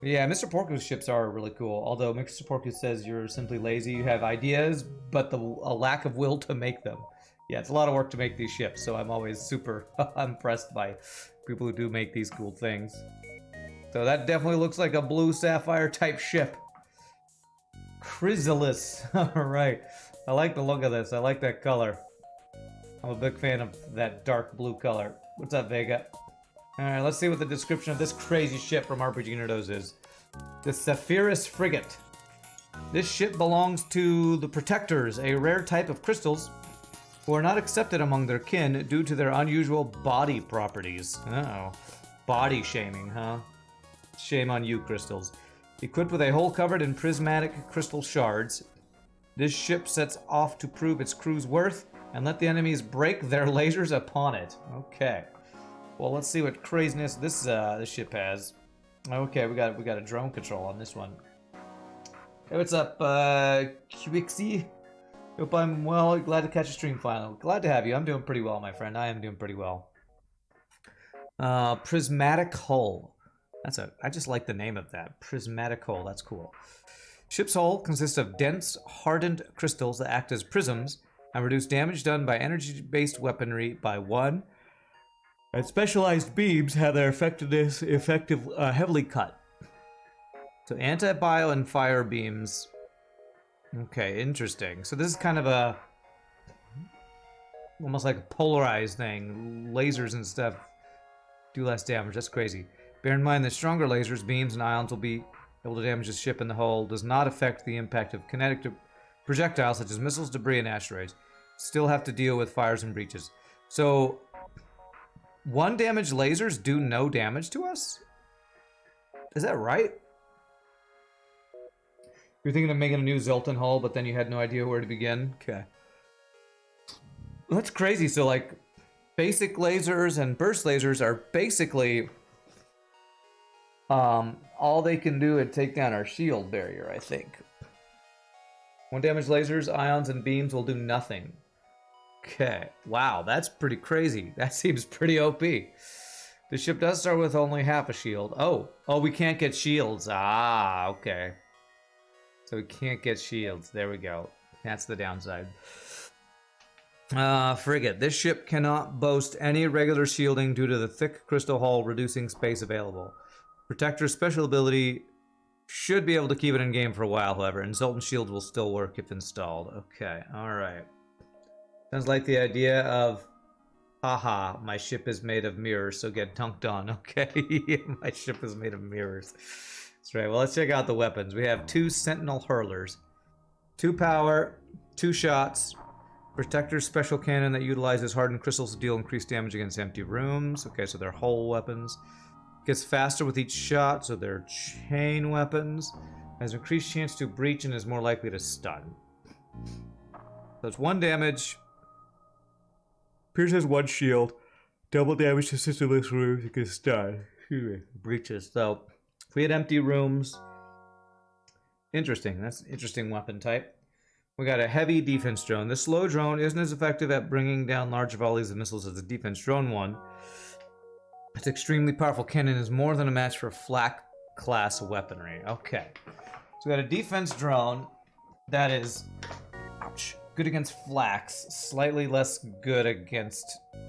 Yeah, Mr. Porcu's ships are really cool. Although Mr. Porcu says you're simply lazy, you have ideas, but a lack of will to make them. Yeah, it's a lot of work to make these ships, so I'm always super impressed by people who do make these cool things. So that definitely looks like a blue sapphire type ship. Cryzelis. Alright. I like the look of this. I like that color. I'm a big fan of that dark blue color. What's up, Vega? Alright, let's see what the description of this crazy ship from RPGNerdos is. The Sapphirus frigate. This ship belongs to the Protectors, a rare type of crystals who are not accepted among their kin due to their unusual body properties. Uh-oh. Body shaming, huh? Shame on you, crystals. Equipped with a hull covered in prismatic crystal shards, this ship sets off to prove its crew's worth and let the enemies break their lasers upon it. Okay. Well, let's see what craziness this ship has. Okay, we got a drone control on this one. Hey, what's up, Quixie? Hope I'm well. Glad to catch a stream finally. Glad to have you. I'm doing pretty well, my friend. I am doing pretty well. Prismatic hull. I just like the name of that. Prismatic hull. That's cool. Ship's hull consists of dense, hardened crystals that act as prisms and reduce damage done by energy-based weaponry by 1. And specialized beams have their effectiveness heavily cut. So anti-bio and fire beams. Okay, interesting. So this is kind of a almost like a polarized thing. Lasers and stuff do less damage. That's crazy. Bear in mind that stronger lasers, beams, and ions will be able to damage the ship in the hull. Does not affect the impact of kinetic projectiles such as missiles, debris, and asteroids. Still have to deal with fires and breaches. So 1 damage lasers do no damage to us? Is that right? You're thinking of making a new Zoltan hull, but then you had no idea where to begin? Okay. That's crazy. So, like, basic lasers and burst lasers are basically all they can do is take down our shield barrier, I think. 1 damage lasers, ions, and beams will do nothing. Okay. Wow, that's pretty crazy. That seems pretty OP. The ship does start with only half a shield. Oh, we can't get shields. Ah, okay. So we can't get shields. There we go. That's the downside. Frigate. This ship cannot boast any regular shielding due to the thick crystal hull reducing space available. Protector's special ability should be able to keep it in game for a while, however, and Zoltan shield will still work if installed. Okay, alright. Sounds like the idea of, haha, my ship is made of mirrors, so get dunked on. Okay, my ship is made of mirrors. That's right. Well, let's check out the weapons. We have 2 Sentinel hurlers, 2 power, 2 shots, Protector's special cannon that utilizes hardened crystals to deal increased damage against empty rooms. Okay, so they're hull weapons. Gets faster with each shot, so they're chain weapons. Has increased chance to breach and is more likely to stun. So it's 1 damage. Pierce has 1 shield. Double damage to systemless rooms. You can stun. Breaches. So if we had empty rooms. Interesting. That's an interesting weapon type. We got a heavy defense drone. This slow drone isn't as effective at bringing down large volleys of missiles as the defense drone one. Its extremely powerful cannon is more than a match for flak class weaponry. Okay. So we got a defense drone that is, ouch, good against flaks. Slightly less good against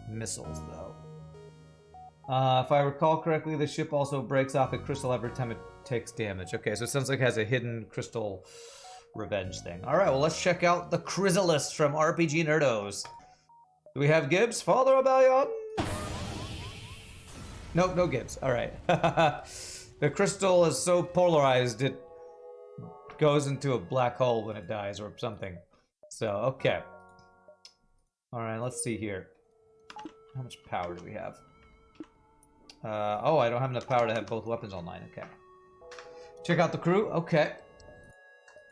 missiles, though. If I recall correctly, the ship also breaks off a crystal every time it takes damage. Okay, so it sounds like it has a hidden crystal revenge thing. Alright, well, let's check out the Cryzelis from RPGNerdos. Do we have Gibbs? Father Rebellion? Nope, no Gibbs. Alright. The crystal is so polarized it goes into a black hole when it dies or something. So, okay. Alright, let's see here. How much power do we have? Oh, I don't have enough power to have both weapons online. Okay. Check out the crew. Okay.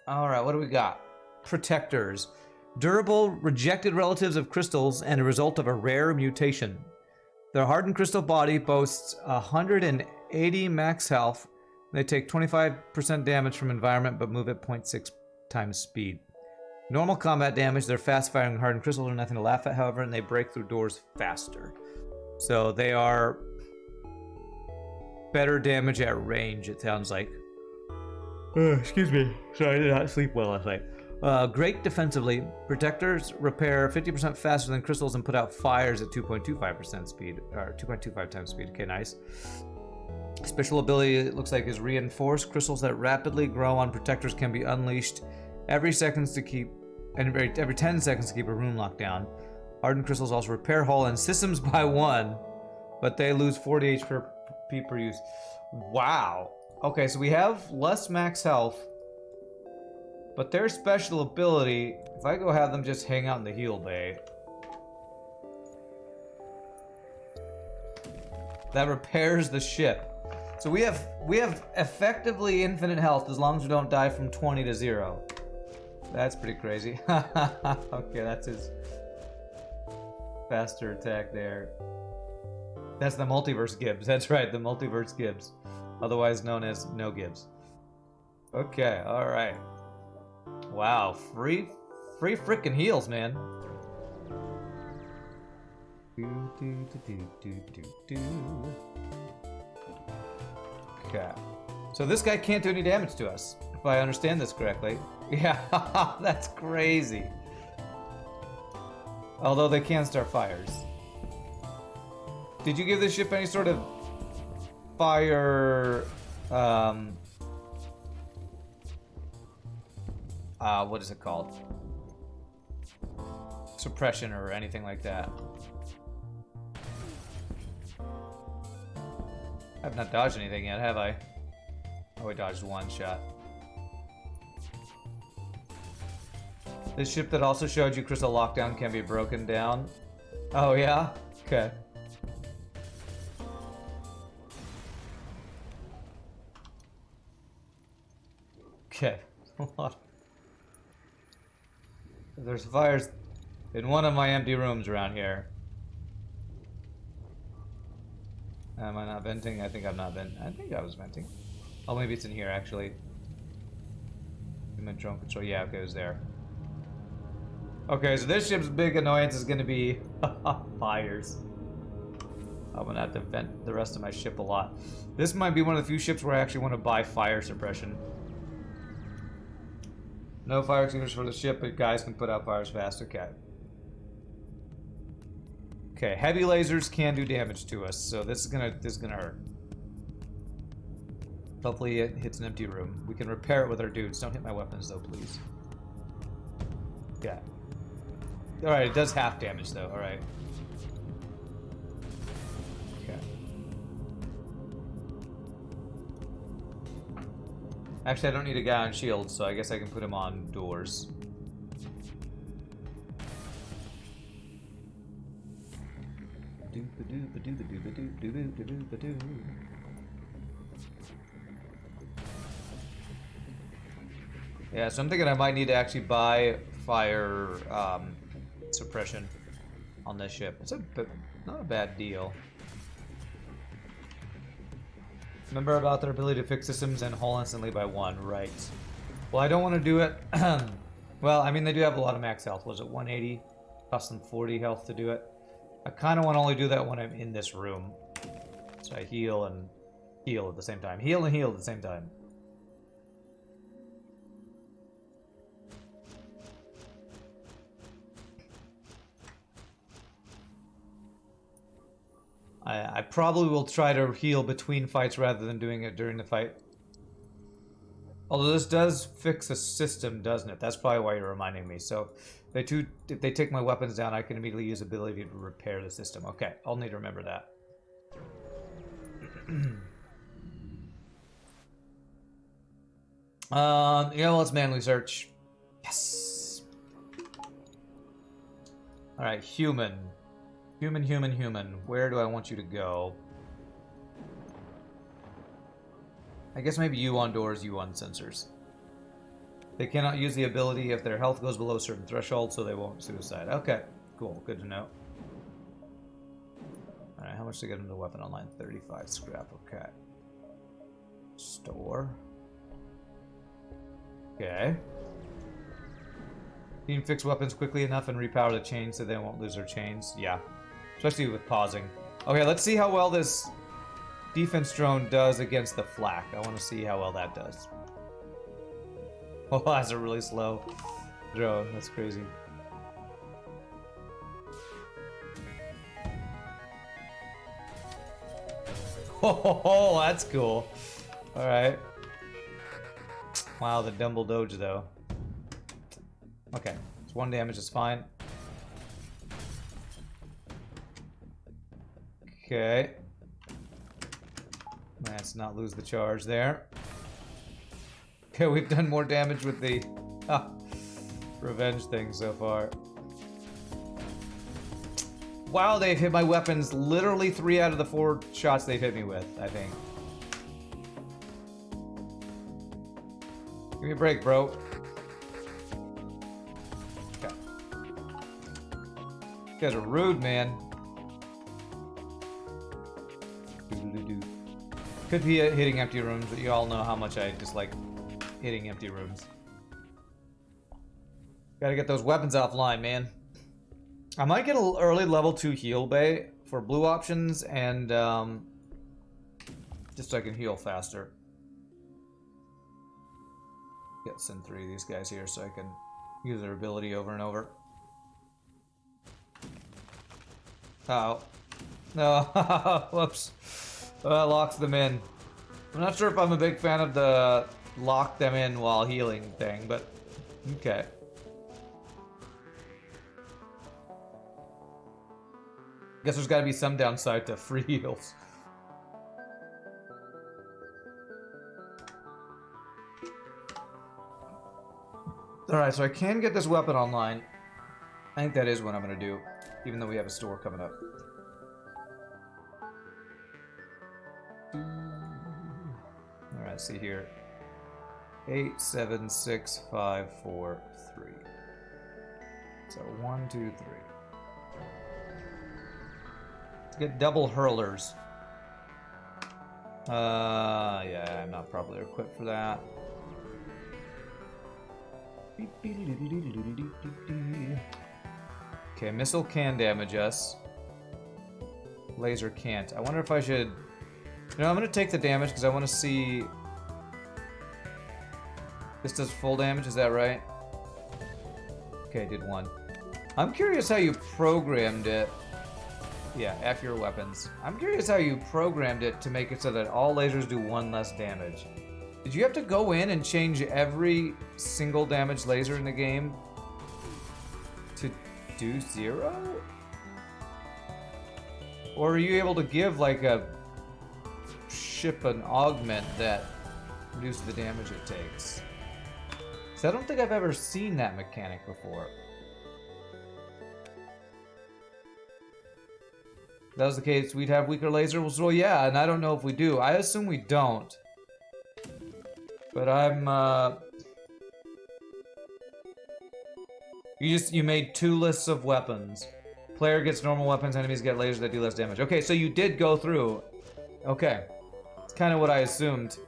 Alright, what do we got? Protectors. Durable, rejected relatives of crystals and a result of a rare mutation. Their hardened crystal body boasts 180 max health. They take 25% damage from environment but move at 0.6 times speed. Normal combat damage, they're fast-firing hardened crystals are nothing to laugh at, however, and they break through doors faster. So they are better damage at range, it sounds like. Excuse me. Sorry, I did not sleep well last night. Great defensively. Protectors repair 50% faster than crystals and put out fires at 2.25% speed, or 2.25 times speed. Okay, nice. Special ability, it looks like, is reinforced. Crystals that rapidly grow on protectors can be unleashed every 10 seconds to keep a room locked down. Hardened crystals also repair hull and systems by 1, but they lose 40 HP per use. Wow. Okay, so we have less max health, but their special ability, if I go have them just hang out in the heal bay, that repairs the ship. So we have effectively infinite health as long as we don't die from 20 to 0. That's pretty crazy. Okay, that's his faster attack there. That's the multiverse Gibbs. That's right, the multiverse Gibbs. Otherwise known as no Gibbs. Okay, alright. Wow, free freaking heals, man. Okay. So this guy can't do any damage to us, if I understand this correctly. Yeah, that's crazy. Although they can start fires. Did you give this ship any sort of fire, what is it called? Suppression or anything like that? I've not dodged anything yet, have I? Oh, I dodged one shot. This ship that also showed you crystal lockdown can be broken down. Oh yeah? Okay. Okay. There's fires in one of my empty rooms around here. Am I not venting? I think I'm not venting. I think I was venting. Oh, maybe it's in here, actually. Human drone control. Yeah, okay, it was there. Okay, so this ship's big annoyance is going to be fires. I'm going to have to vent the rest of my ship a lot. This might be one of the few ships where I actually want to buy fire suppression. No fire extinguishers for the ship, but guys can put out fires fast. Okay. Okay, heavy lasers can do damage to us, so this is gonna hurt. Hopefully it hits an empty room. We can repair it with our dudes. Don't hit my weapons though, please. Yeah. Alright, it does half damage though, alright. Okay. Actually, I don't need a guy on shields, so I guess I can put him on doors. Yeah, so I'm thinking I might need to actually buy fire suppression on this ship. It's not a bad deal. Remember about their ability to fix systems and hull instantly by 1, right? Well, I don't want to do it. Well, I mean, they do have a lot of max health. Was it 180? Cost them 40 health to do it. I kind of want to only do that when I'm in this room. So I heal and heal at the same time. Heal and heal at the same time. I probably will try to heal between fights rather than doing it during the fight. Although this does fix a system, doesn't it? That's probably why you're reminding me. So if they take my weapons down, I can immediately use ability to repair the system. Okay, I'll need to remember that. Yeah, let's manually search. Yes. All right, human. Human. Where do I want you to go? I guess maybe you on doors, you on sensors. They cannot use the ability if their health goes below a certain threshold, so they won't suicide. Okay, cool. Good to know. Alright, how much to get into weapon online? 35 scrap. Okay. Store. Okay. You can fix weapons quickly enough and repower the chains so they won't lose their chains. Yeah. Especially with pausing. Okay, let's see how well this defense drone does against the flak. I want to see how well that does. Oh, that's a really slow drone. That's crazy. Oh, that's cool. All right. Wow, the Dumble Doge though. Okay, it's 1 damage. Is fine. Okay. Let's not lose the charge there. Okay, we've done more damage with the revenge thing so far. Wow, they've hit my weapons literally 3 out of the 4 shots they've hit me with, I think. Give me a break, bro. Okay. You guys are rude, man. Could be hitting empty rooms, but you all know how much I dislike hitting empty rooms. Gotta get those weapons offline, man. I might get an early level 2 heal bay for blue options and just so I can heal faster. Get send 3 of these guys here so I can use their ability over and over. Oh. No. Whoops. That locks them in. I'm not sure if I'm a big fan of the lock them in while healing thing, but okay. Guess there's gotta be some downside to free heals. Alright, so I can get this weapon online. I think that is what I'm gonna do, even though we have a store coming up. Alright, see here. 8, 7, 6, 5, 4, 3. So 1, 2, 3. Let's get double hurlers. Yeah, I'm not probably equipped for that. Okay, missile can damage us. Laser can't. I wonder if I should... You know, I'm gonna take the damage because I want to see... This does full damage, is that right? Okay, did 1. I'm curious how you programmed it. Yeah, F your weapons. I'm curious how you programmed it to make it so that all lasers do 1 less damage. Did you have to go in and change every single damage laser in the game to do 0? Or are you able to give like a ship an augment that reduces the damage it takes? So I don't think I've ever seen that mechanic before. If that was the case, we'd have weaker lasers. Well, yeah, and I don't know if we do. I assume we don't. But you made 2 lists of weapons. Player gets normal weapons, enemies get lasers that do less damage. Okay, so you did go through. Okay. It's kind of what I assumed.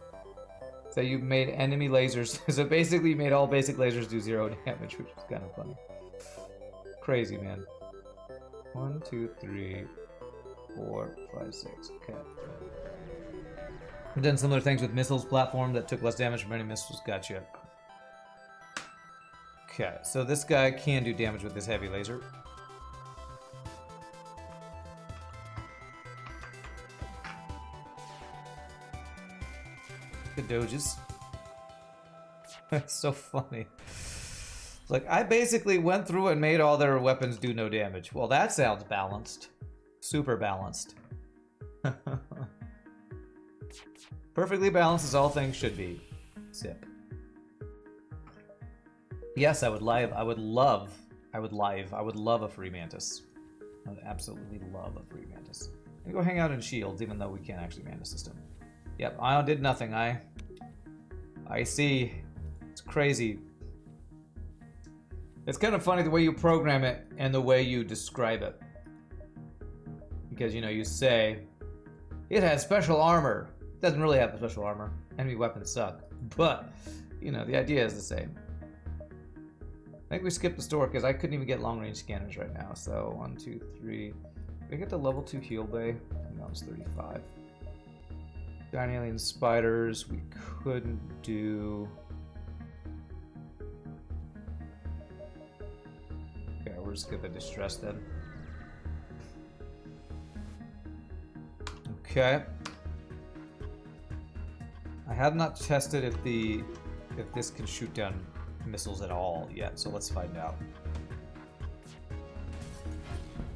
So you made enemy lasers. So basically you made all basic lasers do 0 damage, which is kind of funny. Crazy, man. 1, 2, 3, 4, 5, 6. Okay. We've done similar things with missiles platform that took less damage from any missiles. Gotcha. Okay, so this guy can do damage with this heavy laser. Good doges. That's so funny. It's like, I basically went through and made all their weapons do no damage. Well, that sounds balanced. Super balanced. Perfectly balanced as all things should be. Sip. Yes, I would love a free mantis. I would absolutely love a free mantis. I'm gonna go hang out in shields, even though we can't actually man the system. Yep, I did nothing. I see. It's crazy. It's kind of funny the way you program it and the way you describe it. Because, you know, you say, it has special armor. It doesn't really have special armor. Enemy weapons suck. But, you know, the idea is the same. I think we skipped the store because I couldn't even get long-range scanners right now. So, 1, 2, 3. Did I get the level 2 heal bay? No, it's 35. Giant alien spiders, we couldn't do. Okay, we'll just get the distress then. Okay. I have not tested if this can shoot down missiles at all yet, so let's find out.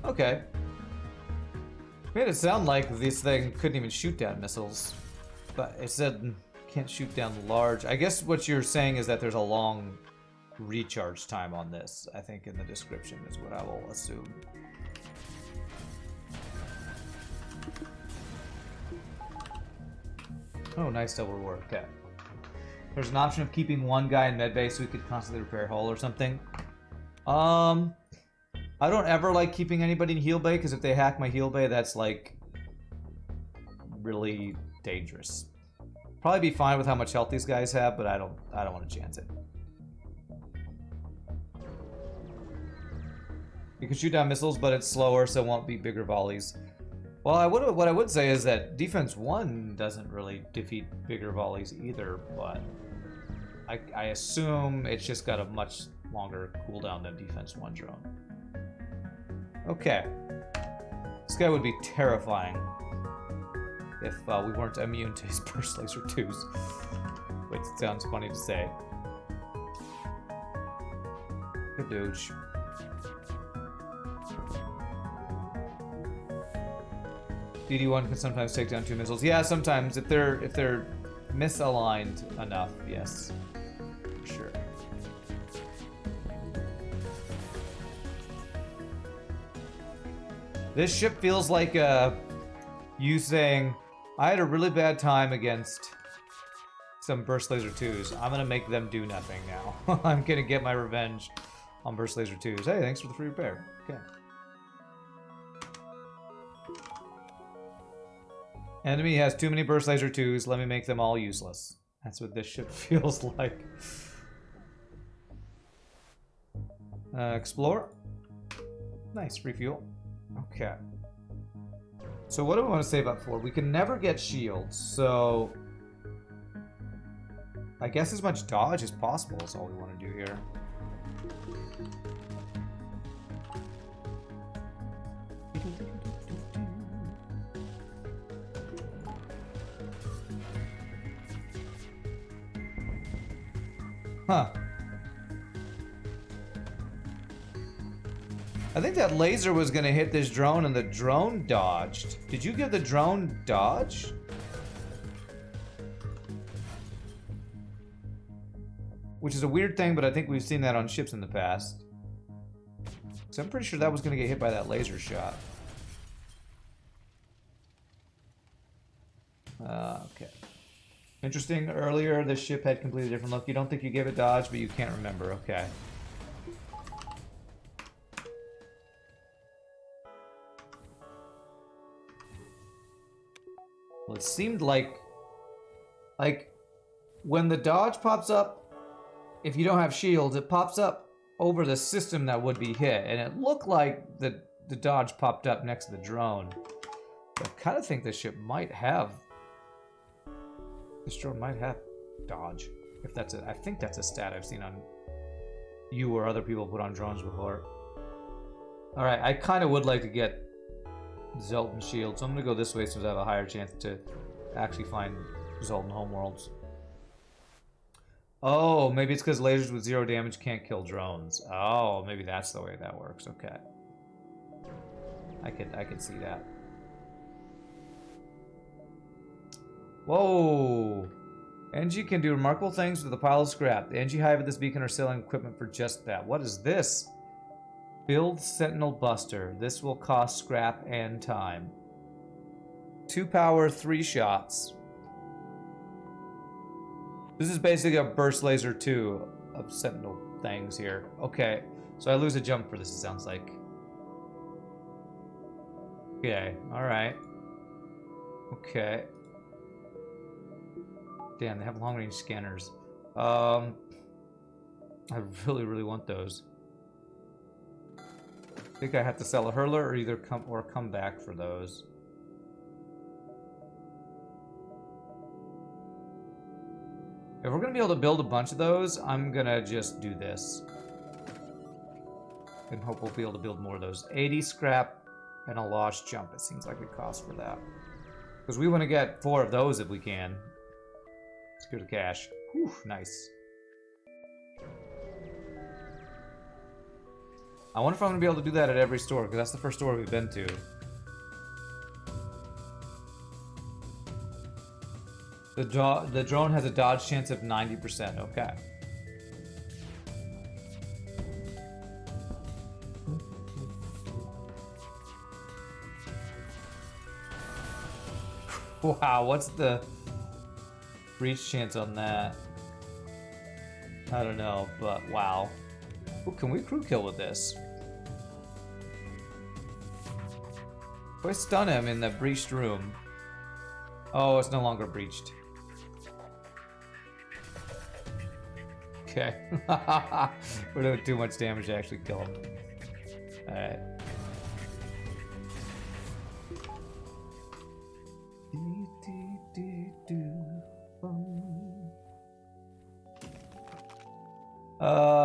Okay. Made it sound like this thing couldn't even shoot down missiles, but it said can't shoot down large. I guess what you're saying is that there's a long recharge time on this, I think in the description is what I will assume. Oh, nice double work. Okay. There's an option of keeping one guy in medbay so we could constantly repair a hull or something. I don't ever like keeping anybody in heal bay because if they hack my heal bay, that's like really dangerous. Probably be fine with how much health these guys have, but I don't want to chance it. You can shoot down missiles, but it's slower, so it won't be bigger volleys. Well, what I would say is that Defense 1 doesn't really defeat bigger volleys either, but I assume it's just got a much longer cooldown than Defense 1 drone. Okay. This guy would be terrifying if we weren't immune to his burst laser 2s, which sounds funny to say. Good douche. DD1 can sometimes take down 2 missiles. Yeah, sometimes if they're misaligned enough, yes. For sure. This ship feels like you saying, I had a really bad time against some burst laser 2s. I'm gonna make them do nothing now. I'm gonna get my revenge on burst laser 2s. Hey, thanks for the free repair. Okay. Enemy has too many burst laser 2s. Let me make them all useless. That's what this ship feels like. Explore. Nice, refuel. Okay. So what do we want to say about 4? We can never get shields, so I guess as much dodge as possible is all we want to do here. Huh. I think that laser was gonna hit this drone and the drone dodged. Did you give the drone dodge? Which is a weird thing, but I think we've seen that on ships in the past. So I'm pretty sure that was gonna get hit by that laser shot. Okay. Interesting, earlier this ship had completely different look. You don't think you gave it dodge, but you can't remember. Okay. Well, it seemed like when the dodge pops up, if you don't have shields, it pops up over the system that would be hit. And it looked like the dodge popped up next to the drone. But I kind of think this ship might have... This drone might have dodge. If that's I think that's a stat I've seen on you or other people put on drones before. Alright, I kind of would like to get Zoltan shield, so I'm gonna go this way since I have a higher chance to actually find Zoltan homeworlds. Oh, maybe it's because lasers with 0 damage can't kill drones. Oh, maybe that's the way that works. Okay, I could see that. Whoa! NG can do remarkable things with a pile of scrap. The NG Hive at this beacon are selling equipment for just that. What is this? Build Sentinel Buster. This will cost scrap and time. 2 power, 3 shots. This is basically a burst laser 2 of Sentinel things here. Okay, so I lose a jump for this, it sounds like. Okay, alright. Okay. Damn, they have long-range scanners. I really want those. I think I have to sell a hurler or either come back for those. If we're gonna be able to build a bunch of those, I'm gonna just do this. And hope we'll be able to build more of those. 80 scrap and a lost jump. It seems like it costs for that. Because we want to get 4 of those if we can. Let's go to cash. Whew, nice. I wonder if I'm going to be able to do that at every store, because that's the first store we've been to. The drone has a dodge chance of 90%. Okay. Wow, what's the breach chance on that? I don't know, but wow. Ooh, can we crew kill with this? If I stun him in the breached room... Oh, it's no longer breached. Okay. We're doing too much damage to actually kill him. Alright.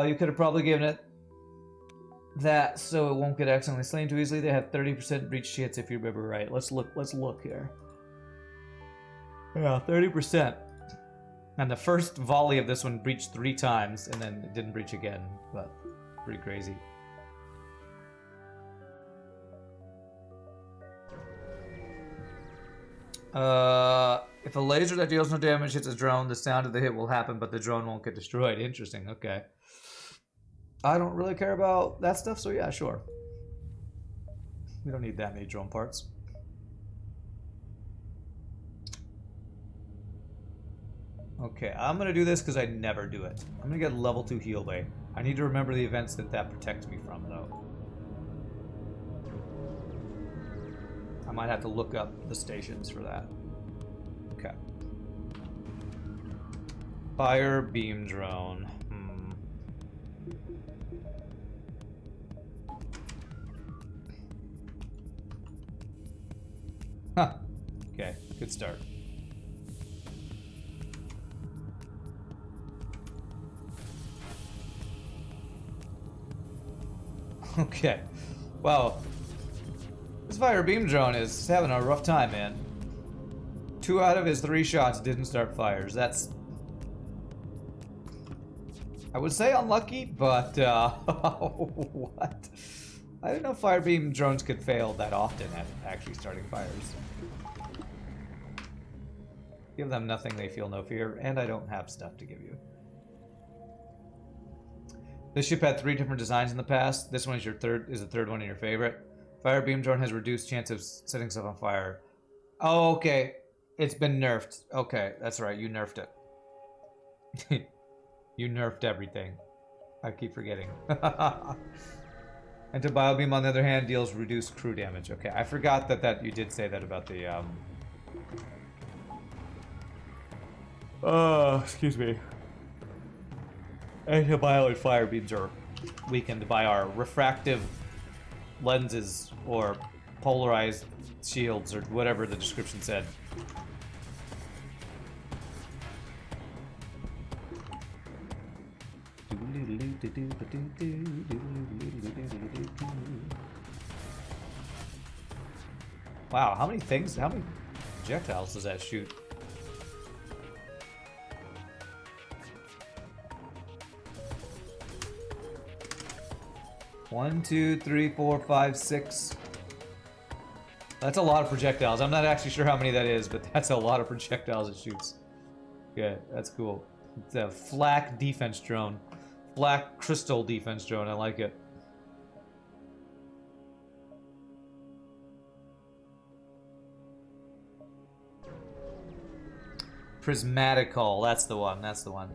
You could have probably given it that so it won't get accidentally slain too easily. They have 30% breach chance if you remember right. Let's look here. Yeah, 30%. And the first volley of this one breached 3 times and then it didn't breach again, but pretty crazy. If a laser that deals no damage hits a drone, the sound of the hit will happen, but the drone won't get destroyed. Interesting, okay. I don't really care about that stuff, so yeah, sure. We don't need that many drone parts. Okay, I'm gonna do this because I never do it. I'm gonna get level 2 heal bay. I need to remember the events that protects me from, though. I might have to look up the stations for that. Okay. Fire beam drone. Huh. Okay, good start. Okay. Wow. This fire beam drone is having a rough time, man. 2 out of his 3 shots didn't start fires. That's... I would say unlucky, but, what? I didn't know fire beam drones could fail that often at actually starting fires. Give them nothing, they feel no fear, and I don't have stuff to give you. This ship had 3 different designs in the past. This one is the third one in your favorite. Fire beam drone has reduced chance of setting stuff on fire. Oh, okay. It's been nerfed. Okay, that's right. You nerfed it. You nerfed everything. I keep forgetting. And to biobeam, on the other hand, deals reduced crew damage. Okay, I forgot that you did say that about the excuse me. Anti-violet fire beams are weakened by our refractive lenses or polarized shields or whatever the description said. Wow, how many projectiles does that shoot? One, two, three, four, five, 6. That's a lot of projectiles. I'm not actually sure how many that is, but that's a lot of projectiles it shoots. Yeah, that's cool. It's a flak defense drone. Flak crystal defense drone. I like it. Prismatic hull. That's the one. That's the one.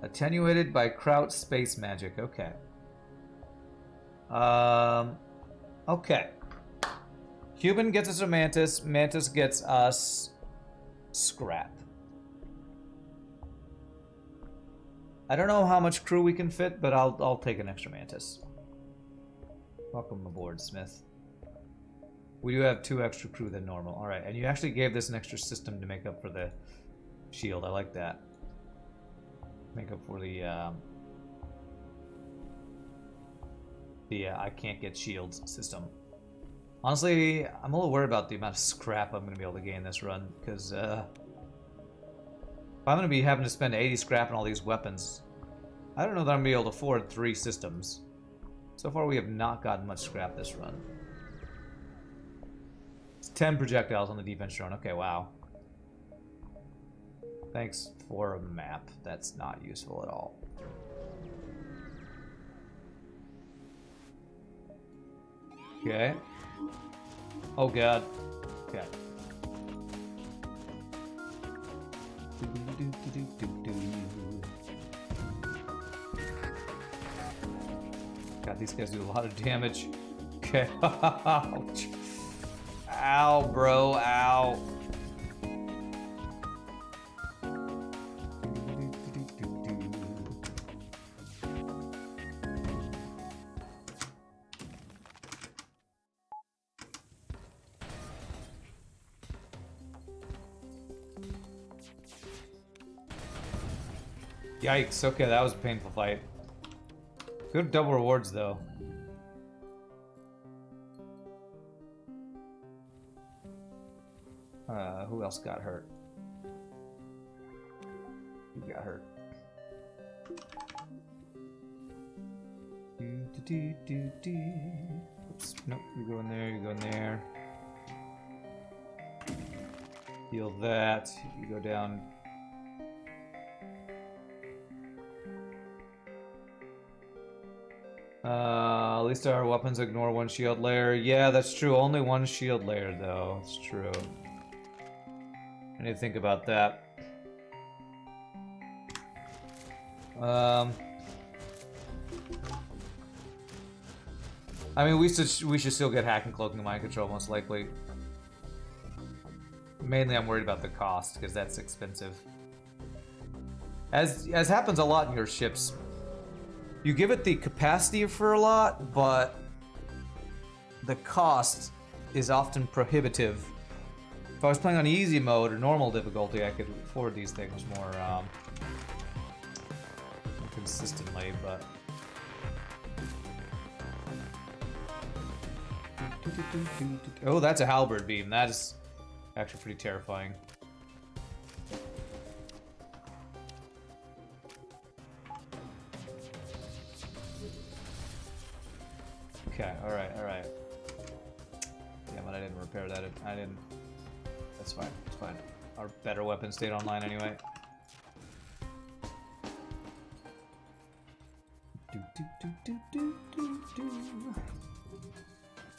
Attenuated by Kraut space magic. Okay. Okay. Human gets us a Mantis. Mantis gets us scrap. I don't know how much crew we can fit, but I'll take an extra Mantis. Welcome aboard, Smith. We do have 2 extra crew than normal. All right, and you actually gave this an extra system to make up for the shield. I like that. Make up for the I can't get shields system. Honestly, I'm a little worried about the amount of scrap I'm going to be able to gain this run, because if I'm going to be having to spend 80 scrap on all these weapons, I don't know that I'm going to be able to afford 3 systems. So far we have not gotten much scrap this run. It's 10 projectiles on the defense drone. Okay, wow. Thanks for a map. That's not useful at all. Okay. Oh god. Okay. God, these guys do a lot of damage. Okay. Ouch. Ow, bro. Ow. Yikes. Okay, that was a painful fight. Good double rewards, though. Who else got hurt? Who got hurt? Oops. Nope. You go in there. You go in there. Heal that. You go down. At least our weapons ignore 1 shield layer. Yeah, that's true. Only 1 shield layer, though. It's true. I need to think about that. I mean, we should still get hack and cloaking and mind control, most likely. Mainly, I'm worried about the cost, because that's expensive. As happens a lot in your ships, you give it the capacity for a lot, but the cost is often prohibitive. If I was playing on easy mode or normal difficulty, I could afford these things more consistently, but... Oh, that's a halberd beam. That is actually pretty terrifying. Okay, alright. Damn it, I didn't repair that. I didn't... That's fine, it's fine. Our better weapon stayed online anyway.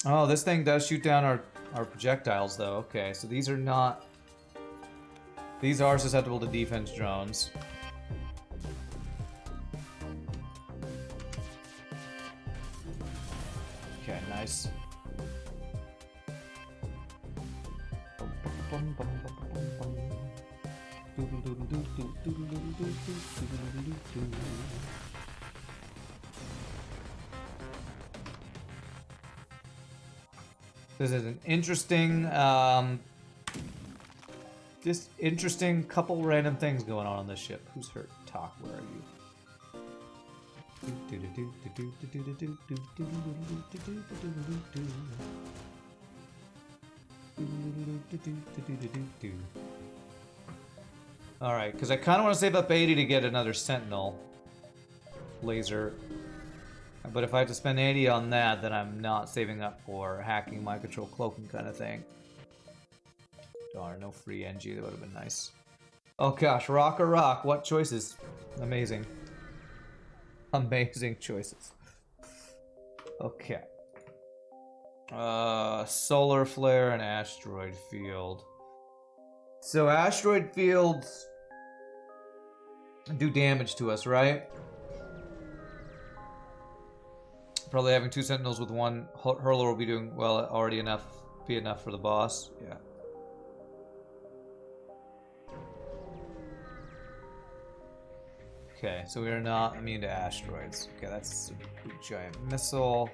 Oh, this thing does shoot down our projectiles, though. Okay, so these are not... These are susceptible to defense drones. Okay, nice. This is an interesting, just interesting couple random things going on this ship. Who's hurt? Talk, where are you? Alright, because I kind of want to save up 80 to get another Sentinel laser. But if I have to spend 80 on that, then I'm not saving up for hacking, mind control, cloaking kind of thing. Darn, no free NG, that would have been nice. Oh gosh, rock or rock, what choices? Amazing. Amazing choices. Okay. Solar flare and asteroid field. So asteroid fields do damage to us, right? Probably having 2 sentinels with 1 hurler will be doing well. Already be enough for the boss. Yeah. Okay, so we are not immune to asteroids. Okay, that's a big giant missile.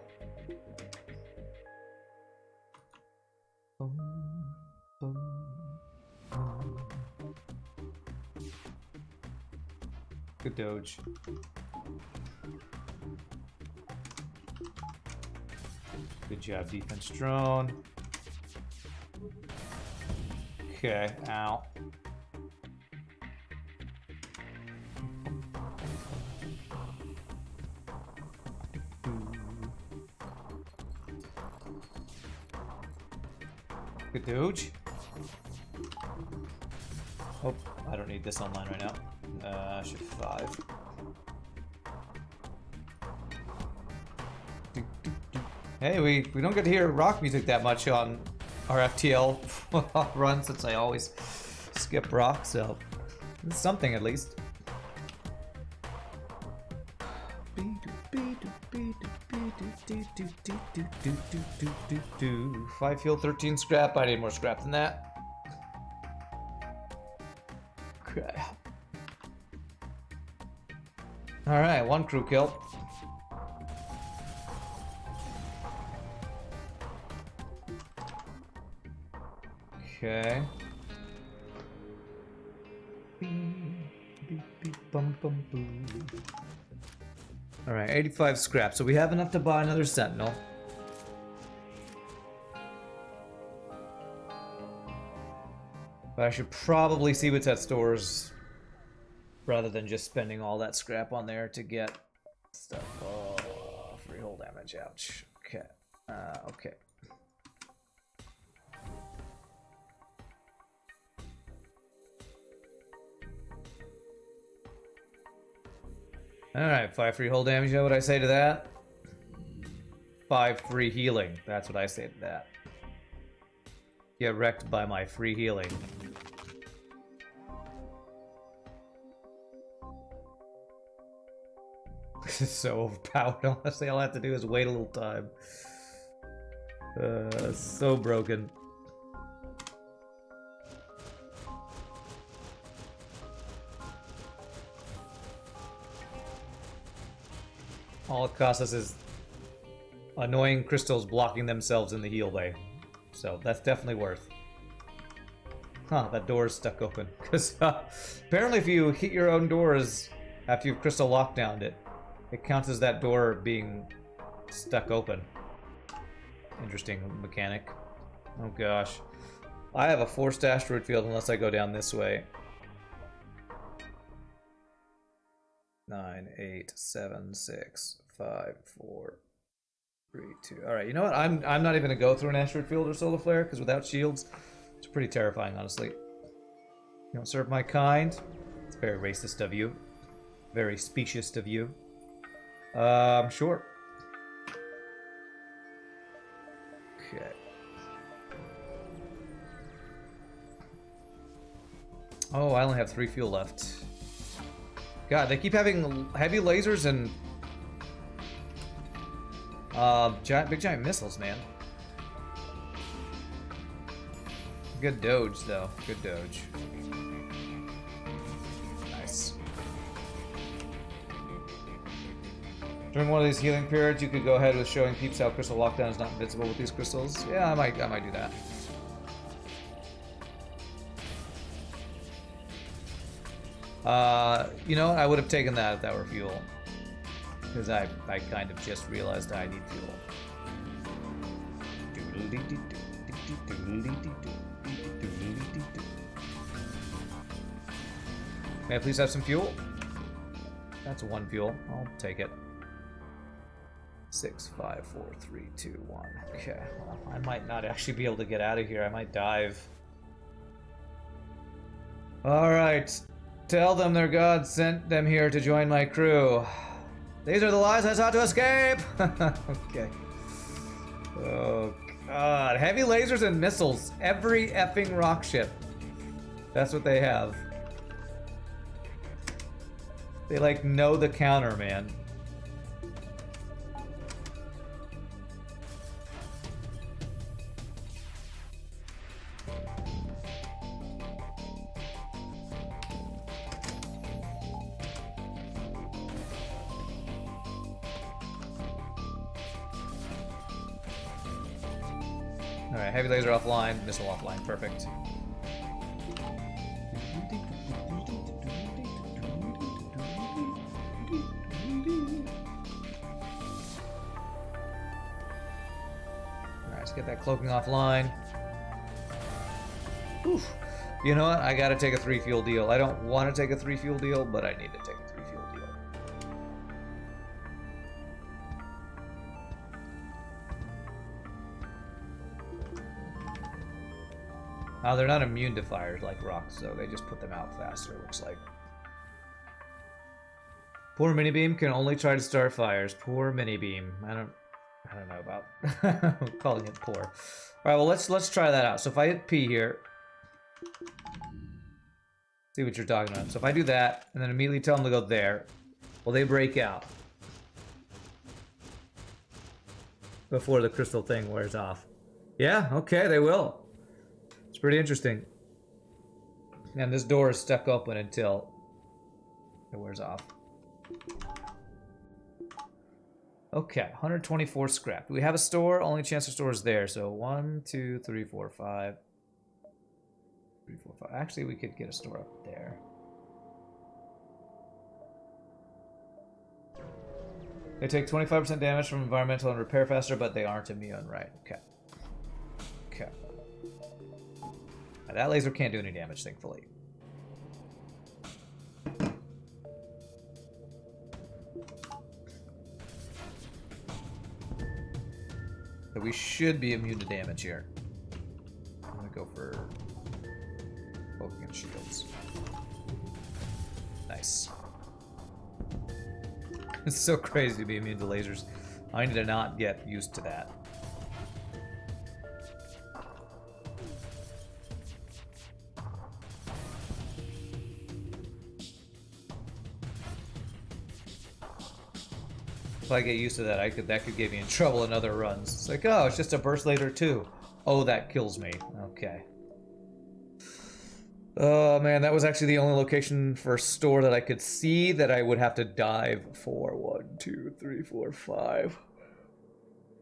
Good dodge. Good job, defense drone. Okay, ow. Good dodge. Oh, I don't need this online right now. Shift 5. Hey, we don't get to hear rock music that much on our FTL run since I always skip rock, so it's something at least. 5 fuel, 13 scrap. I need more scrap than that. Okay. Alright, 1 crew kill. Okay. Alright, 85 scrap, so we have enough to buy another sentinel. But I should probably see what's at stores rather than just spending all that scrap on there to get stuff. Oh, free hull damage, ouch. Okay, okay. Alright, 5 free hull damage, you know what I say to that? 5 free healing, that's what I say to that. Get wrecked by my free healing. This is so overpowered, honestly, all I have to do is wait a little time. So broken. All it costs us is annoying crystals blocking themselves in the heal bay. So that's definitely worth. Huh, that door is stuck open. Because apparently if you hit your own doors after you've crystal lockdowned it, it counts as that door being stuck open. Interesting mechanic. Oh gosh. I have a forced asteroid field unless I go down this way. 9, 8, 7, 6, 5, 4, 3, 2. Alright, you know what? I'm not even gonna go through an asteroid field or solar flare, because without shields, it's pretty terrifying, honestly. You don't serve my kind. It's very racist of you. Very specious of you. Sure. Okay. Oh, I only have 3 fuel left. God, they keep having heavy lasers and big giant missiles, man. Good dodge, though. Good dodge. Nice. During one of these healing periods, you could go ahead with showing peeps how crystal lockdown is not invincible with these crystals. Yeah, I might do that. You know, I would have taken that if that were fuel. Because I kind of just realized I need fuel. May I please have some fuel? That's 1 fuel. I'll take it. 6, 5, 4, 3, 2, 1. Okay, well, I might not actually be able to get out of here. I might dive. Alright. Tell them their god sent them here to join my crew. These are the lives I sought to escape! Okay. Oh, God. Heavy lasers and missiles. Every effing rock ship. That's what they have. They, like, know the counter, man. Alright, heavy laser offline, missile offline, perfect. Alright, let's get that cloaking offline. Oof. You know what? I gotta take a 3 fuel deal. I don't want to take a 3 fuel deal, but I need to take a 3 fuel deal. Oh, they're not immune to fires like rocks, though. They just put them out faster, it looks like. Poor Minibeam can only try to start fires. Poor Minibeam. I don't know about calling it poor. All right, well let's try that out. So if I hit P here, see what you're talking about. So if I do that and then immediately tell them to go there, will they break out before the crystal thing wears off? Yeah, okay, they will. It's pretty interesting. And this door is stuck open until it wears off. Okay, 124 scrap. Do we have a store? Only chance to store is there. So 1, 2, 3, 4, 5. 3, 4, 5. Actually, we could get a store up there. They take 25% damage from environmental and repair faster, but they aren't immune, right? Okay. Okay. Now, that laser can't do any damage, thankfully. So we should be immune to damage here. I'm gonna go for cloaking and shields. Nice. It's so crazy to be immune to lasers. I need to not get used to that. If I get used to that, that could get me in trouble in other runs. It's like, oh, it's just a burst laser too. Oh, that kills me. Okay. Oh man, that was actually the only location for a store that I could see that I would have to dive for. 1, 2, 3, 4, 5.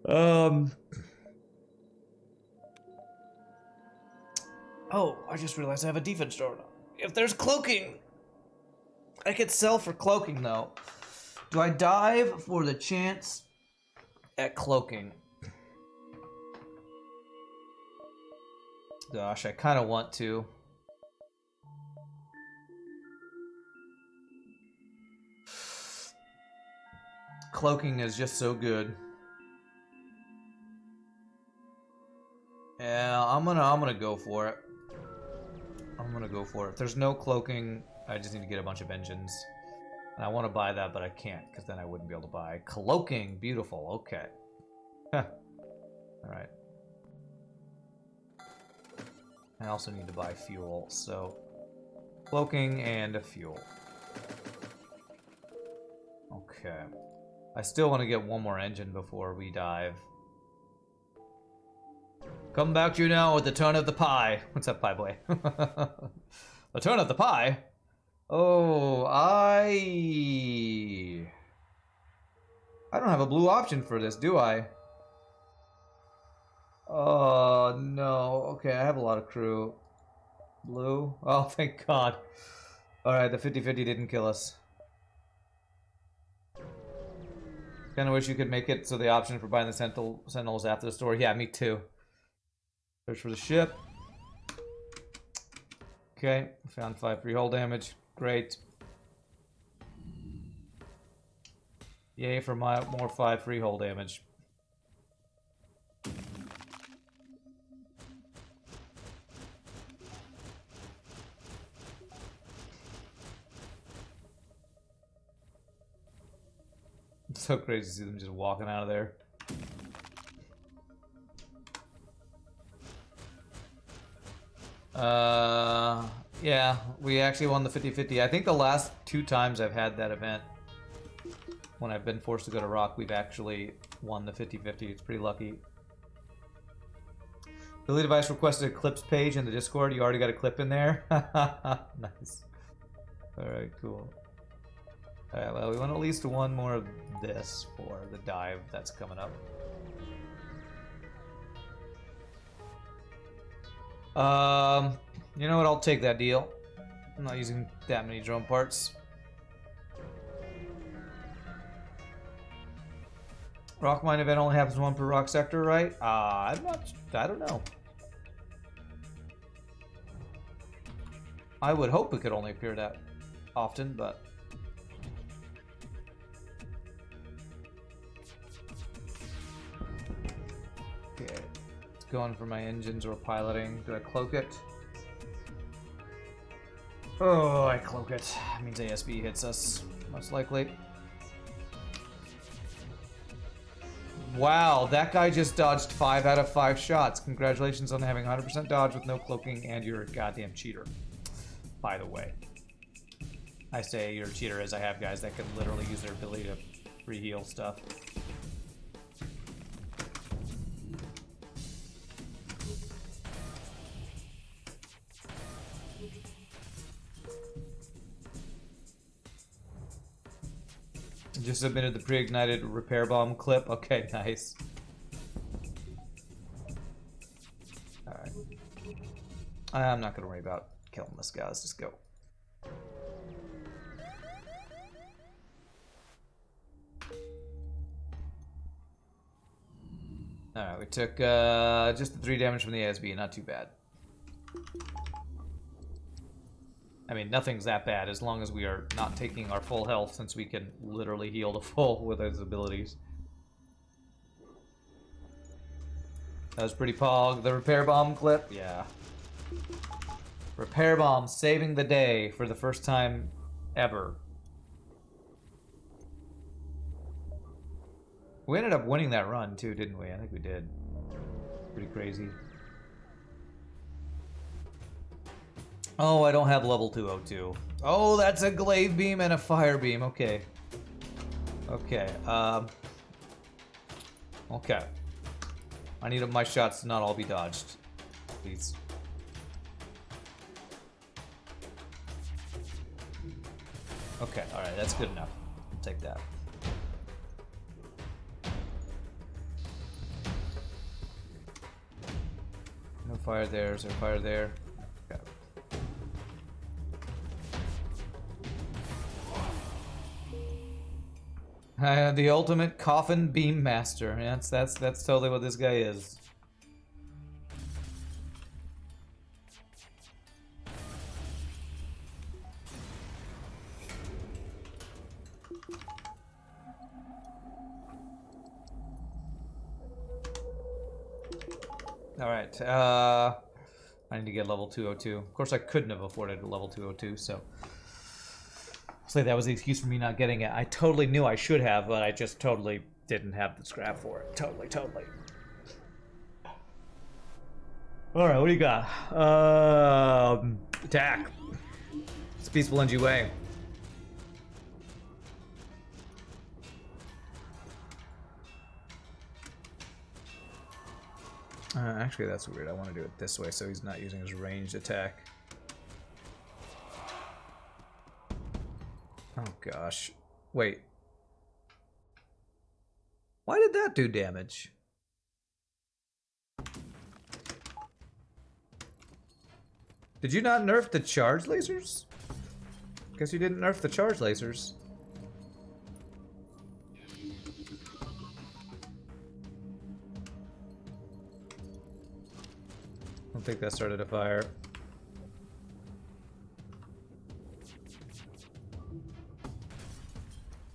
Oh, I just realized I have a defense store now. If there's cloaking, I could sell for cloaking though. Do I dive for the chance at cloaking? Gosh, I kind of want to. Cloaking is just so good. Yeah, I'm gonna go for it. I'm gonna go for it. If there's no cloaking, I just need to get a bunch of engines. And I want to buy that, but I can't, because then I wouldn't be able to buy. Cloaking, beautiful, okay. Huh. Alright. I also need to buy fuel, so... Cloaking and a fuel. Okay. I still want to get one more engine before we dive. Come back to you now with the turn of the pie. What's up, pie boy? The turn of the pie? Oh, I don't have a blue option for this, do I? Oh, no. Okay, I have a lot of crew. Blue? Oh, thank God. Alright, the 50-50 didn't kill us. Kinda wish you could make it so the option for buying the Sentinels after the store. Yeah, me too. Search for the ship. Okay, found 5 free hull damage. Great. Yay for more 5 free hull damage. It's so crazy to see them just walking out of there. Yeah, we actually won the 50-50. I think the last 2 times I've had that event, when I've been forced to go to Rock, we've actually won the 50-50. It's pretty lucky. Billy Device requested a clips page in the Discord. You already got a clip in there? Nice. Alright, cool. Alright, well, we want at least one more of this for the dive that's coming up. You know what? I'll take that deal. I'm not using that many drone parts. Rock mine event only happens one per rock sector, right? I don't know. I would hope it could only appear that often, but... Okay, it's going for my engines or piloting. Do I cloak it? Oh, I cloak it. That means ASB hits us, most likely. Wow, that guy just dodged 5 out of 5 shots. Congratulations on having 100% dodge with no cloaking, and you're a goddamn cheater. By the way. I say you're a cheater as I have guys that can literally use their ability to re-heal stuff. Just submitted the pre-ignited repair bomb clip. Okay, nice. Alright. I'm not gonna worry about killing this guy. Let's just go. Alright, we took just the 3 damage from the ASB. Not too bad. I mean, nothing's that bad as long as we are not taking our full health, since we can literally heal to full with those abilities. That was pretty pog. The repair bomb clip? Yeah. Repair bomb saving the day for the first time ever. We ended up winning that run too, didn't we? I think we did. Pretty crazy. Oh, I don't have level 202. Oh, that's a glaive beam and a fire beam. Okay. Okay. Okay. I need my shots to not all be dodged. Please. Okay, alright, that's good enough. I'll take that. No fire there. Is there fire there? Okay. The ultimate coffin beam master. That's totally what this guy is. Alright, I need to get level 202. Of course, I couldn't have afforded a level 202, so... I'll say that was the excuse for me not getting it. I totally knew I should have, but I just totally didn't have the scrap for it. Totally. Alright, what do you got? Attack. It's peaceful NG-Way. Actually, that's weird. I want to do it this way so he's not using his ranged attack. Oh gosh. Wait. Why did that do damage? Did you not nerf the charge lasers? Guess you didn't nerf the charge lasers. I don't think that started a fire.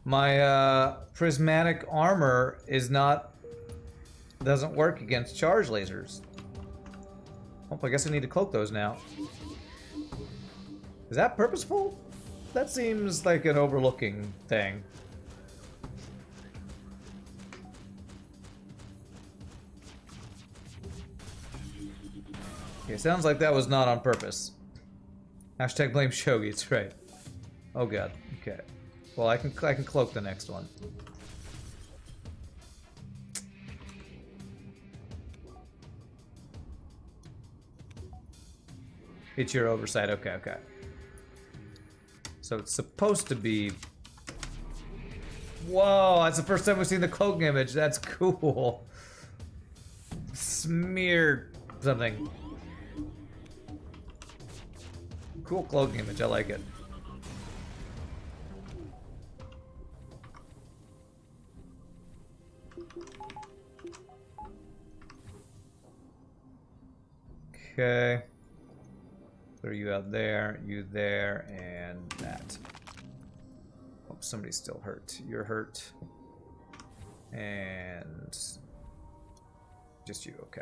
My prismatic armor doesn't work against charge lasers. Oh, I guess I need to cloak those now. Is that purposeful? That seems like an overlooking thing. Okay, sounds like that was not on purpose. Hashtag blame Shogi, it's right. Oh god, okay. Well, I can cloak the next one. It's your oversight, okay. So it's supposed to be... Whoa, that's the first time we've seen the cloaking image, that's cool. Smear something. Cool cloaking image, I like it. Okay. Throw you out there, you there, and that. Oh, somebody's still hurt. You're hurt. And just you, okay.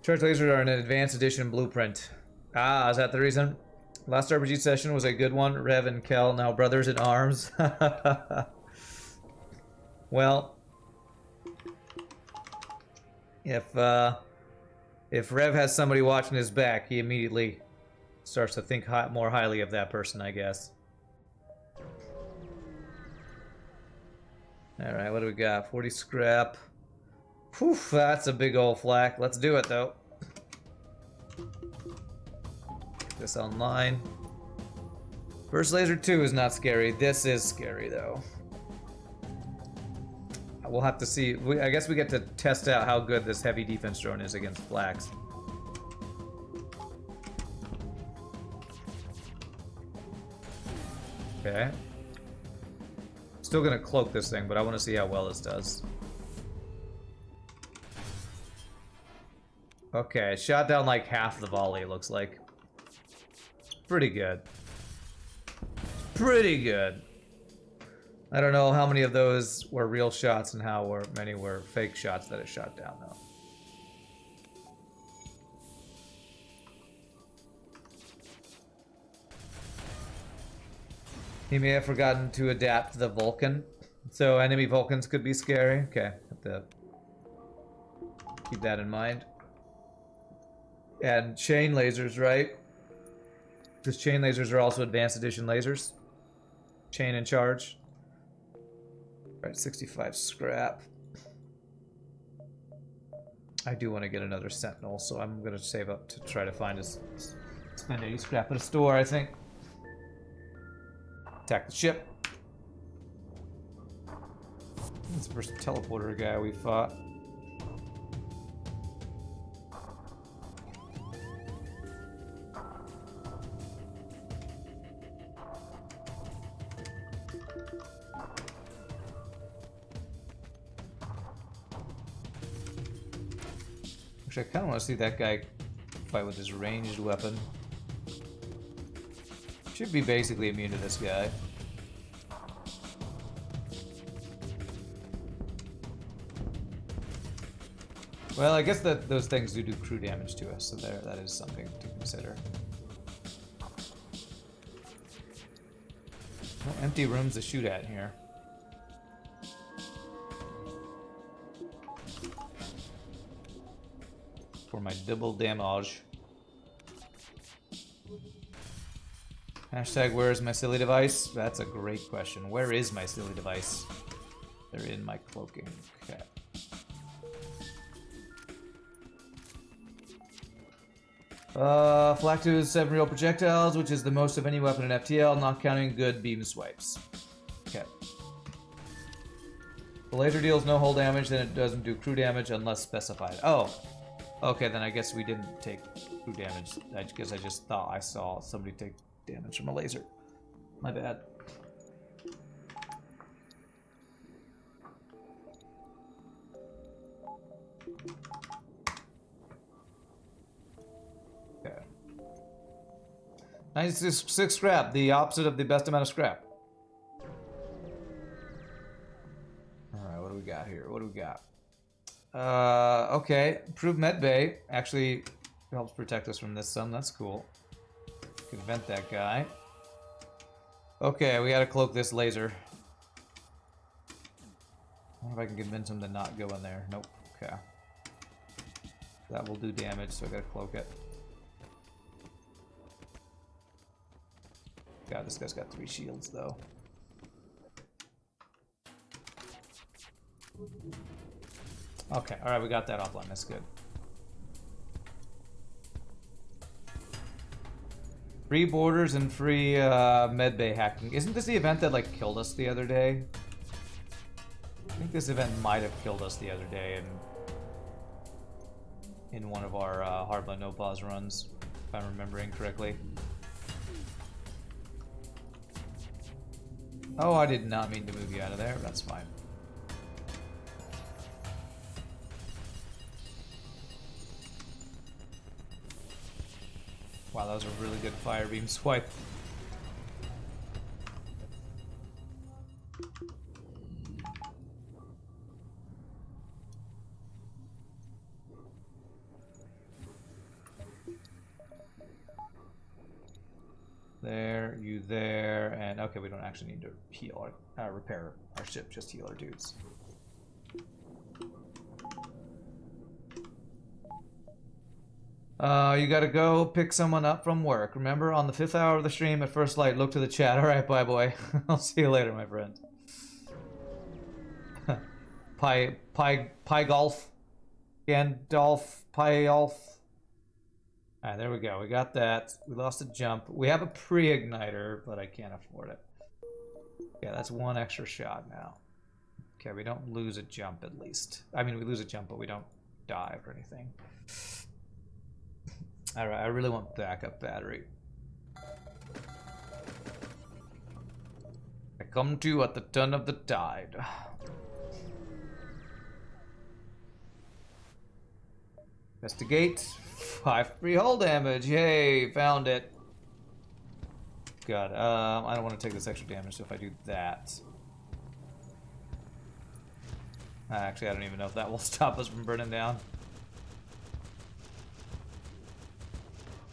Charge lasers are an advanced edition blueprint. Ah, is that the reason? Last RPG session was a good one. Rev and Kel, now brothers in arms. Well, if Rev has somebody watching his back, he immediately starts to think more highly of that person, I guess. Alright, what do we got? 40 scrap. Whew, that's a big old flak. Let's do it, though. Get this online. Burst Laser 2 is not scary. This is scary, though. We'll have to see. I guess we get to test out how good this heavy defense drone is against flaks. Okay. Still gonna cloak this thing, but I want to see how well this does. Okay, it shot down like half the volley, it looks like. Pretty good. Pretty good. I don't know how many of those were real shots and how many were fake shots that it shot down, though. He may have forgotten to adapt the Vulcan. So enemy Vulcans could be scary. Okay, have to keep that in mind. And chain lasers, right? Because chain lasers are also advanced edition lasers. Chain and charge. Right, 65 scrap. I do want to get another Sentinel, so I'm going to save up to try to find spend 80 scrap at a store, I think. Attack the ship. That's the first teleporter guy we fought. Actually, I kind of want to see that guy fight with his ranged weapon. Should be basically immune to this guy. Well, I guess that those things do crew damage to us, so that is something to consider. No empty rooms to shoot at here. For my double damage. Hashtag, where is my silly device? That's a great question. Where is my silly device? They're in my cloaking. Okay. Flak 2 is 7 real projectiles, which is the most of any weapon in FTL, not counting good beam swipes. Okay. The laser deals no hull damage, then it doesn't do crew damage unless specified. Oh. Okay, then I guess we didn't take crew damage. I guess I just thought I saw somebody take damage from a laser. My bad. Okay. 96 scrap, the opposite of the best amount of scrap. Alright, what do we got here? What do we got? Okay. Improved med bay actually helps protect us from this sun. That's cool. Can vent that guy. Okay, we gotta cloak this laser. I wonder if I can convince him to not go in there. Nope. Okay. That will do damage, so I gotta cloak it. God, this guy's got 3 shields, though. Okay, alright, we got that offline. That's good. Free borders and free medbay hacking. Isn't this the event that like killed us the other day? I think this event might have killed us the other day in one of our hard but no pause runs, if I'm remembering correctly. Oh, I did not mean to move you out of there. That's fine. Wow, that was a really good fire beam swipe. There, you there, and okay, we don't actually need to heal our repair our ship, just heal our dudes. You gotta go pick someone up from work. Remember, on the 5th hour of the stream at first light, look to the chat. Alright, bye boy. I'll see you later, my friend. Pie golf. Gandalf, Pyolf. Alright, there we go. We got that. We lost a jump. We have a pre-igniter, but I can't afford it. Yeah, that's one extra shot now. Okay, we don't lose a jump at least. I mean, we lose a jump, but we don't die or anything. Alright, I really want backup battery. I come to you at the turn of the tide. Investigate. 5 free hull damage. Yay, found it. God, I don't want to take this extra damage, so if I do that... Actually, I don't even know if that will stop us from burning down.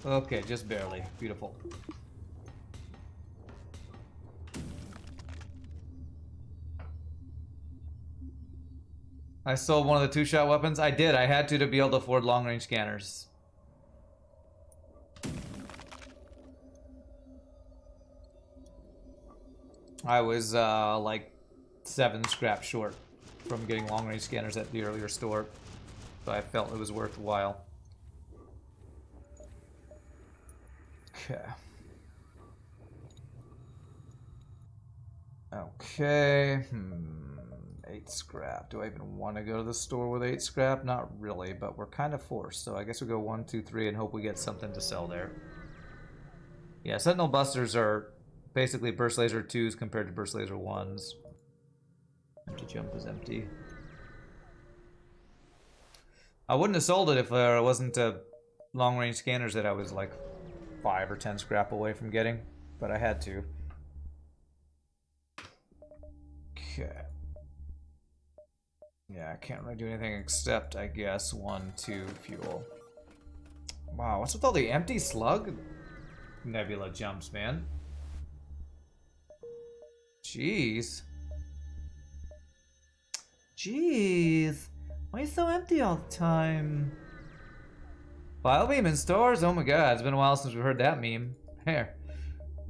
Okay, just barely. Beautiful. I sold one of the 2-shot weapons. I did. I had to be able to afford long-range scanners. I was like 7 scrap short from getting long-range scanners at the earlier store, so I felt it was worthwhile. Okay. Okay. 8 scrap. Do I even want to go to the store with 8 scrap? Not really, but we're kind of forced, so I guess we go 1, 2, 3 and hope we get something to sell there. Yeah, Sentinel Busters are basically Burst Laser 2s compared to Burst Laser 1s. Empty jump is empty. I wouldn't have sold it if there wasn't long-range scanners that I was like 5 or 10 scrap away from getting, but I had to. Okay. Yeah, I can't really do anything except, I guess, 1, 2 fuel. Wow, what's with all the empty slug nebula jumps, man? Jeez. Jeez. Why are you so empty all the time? File beam in stores? Oh my god, it's been a while since we heard that meme. Here.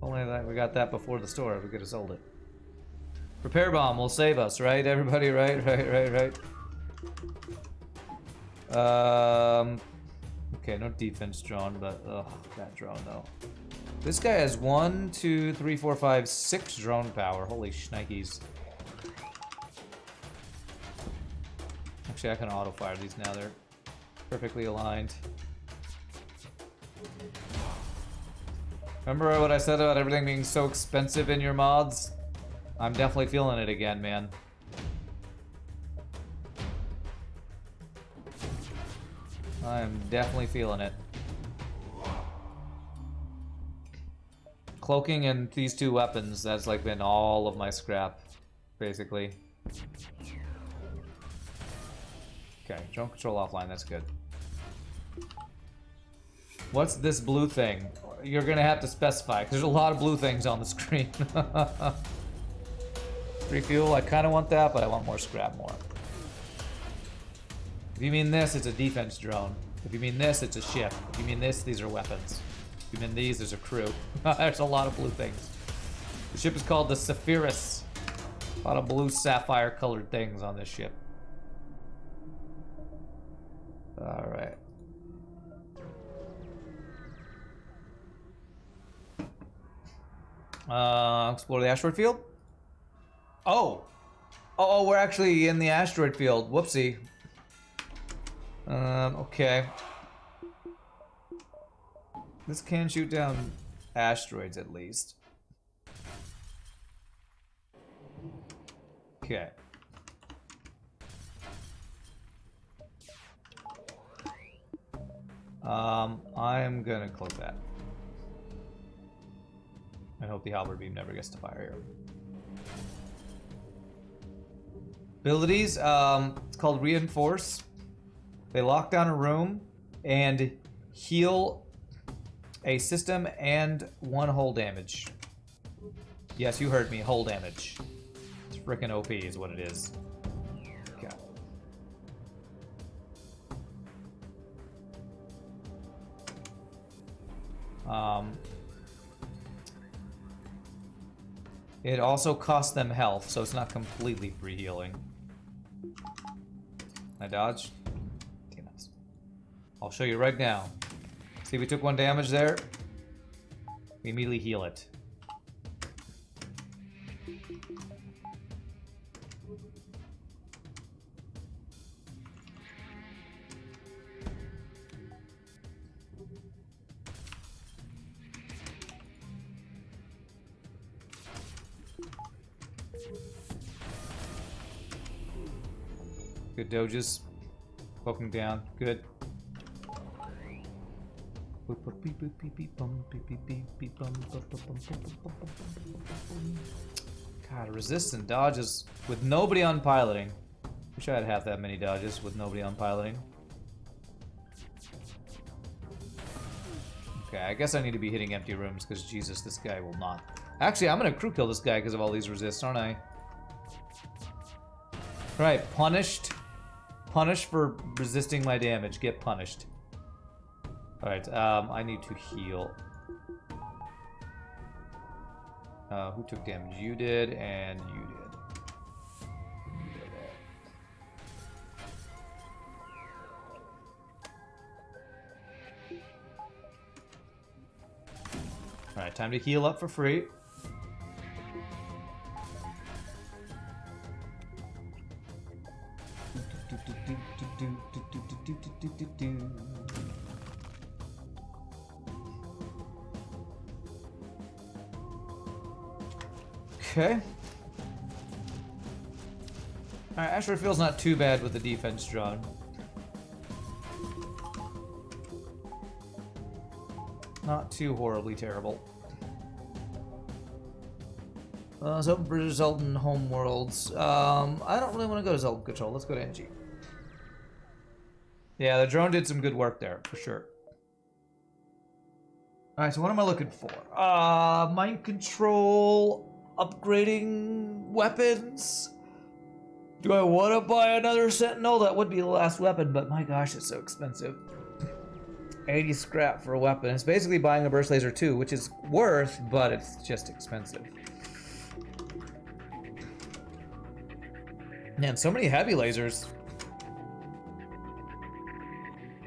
Only that we got that before the store, we could have sold it. Repair bomb will save us, right? Everybody, right? Okay, no defense drone, but ugh, that drone though. This guy has 1, 2, 3, 4, 5, 6 drone power. Holy shnikes. Actually, I can auto-fire these now. They're perfectly aligned. Remember what I said about everything being so expensive in your mods? I'm definitely feeling it again, man. I'm definitely feeling it. Cloaking and these 2 weapons, that's like been all of my scrap, basically. Okay, drone control offline, that's good. What's this blue thing? You're gonna have to specify, because there's a lot of blue things on the screen. Free fuel, I kind of want that, but I want more scrap more. If you mean this, it's a defense drone. If you mean this, it's a ship. If you mean this, these are weapons. If you mean these, there's a crew. There's a lot of blue things. The ship is called the Sapphirus. A lot of blue sapphire colored things on this ship. Alright. Explore the asteroid field? Oh! Oh, we're actually in the asteroid field. Whoopsie. Okay. This can shoot down asteroids at least. Okay. I am gonna close that. I hope the halberd beam never gets to fire here. Abilities, it's called Reinforce. They lock down a room and heal a system and 1 hull damage. Yes, you heard me, hull damage. It's frickin' OP is what it is. Okay. It also costs them health, so it's not completely free healing. I dodge? Damn it. I'll show you right now. See, we took 1 damage there. We immediately heal it. Good doges. Poking down. Good. God, resist and dodges with nobody on piloting. Wish I had half that many dodges with nobody on piloting. Okay, I guess I need to be hitting empty rooms because Jesus, this guy will not. Actually, I'm gonna crew kill this guy because of all these resists, aren't I? Right, punished. Punished for resisting my damage. Get punished. Alright, I need to heal. Who took damage? You did, and you did. Alright, time to heal up for free. Okay. Alright, Ashford feels not too bad with the defense drawn. Not too horribly terrible. Zoltan British Zoltan Homeworlds. I don't really want to go to Zoltan Control. Let's go to NG. Yeah, the drone did some good work there, for sure. Alright, so what am I looking for? Mind control, upgrading weapons. Do I want to buy another Sentinel? That would be the last weapon, but my gosh, it's so expensive. 80 scrap for a weapon. It's basically buying a burst laser too, which is worth, but it's just expensive. Man, so many heavy lasers.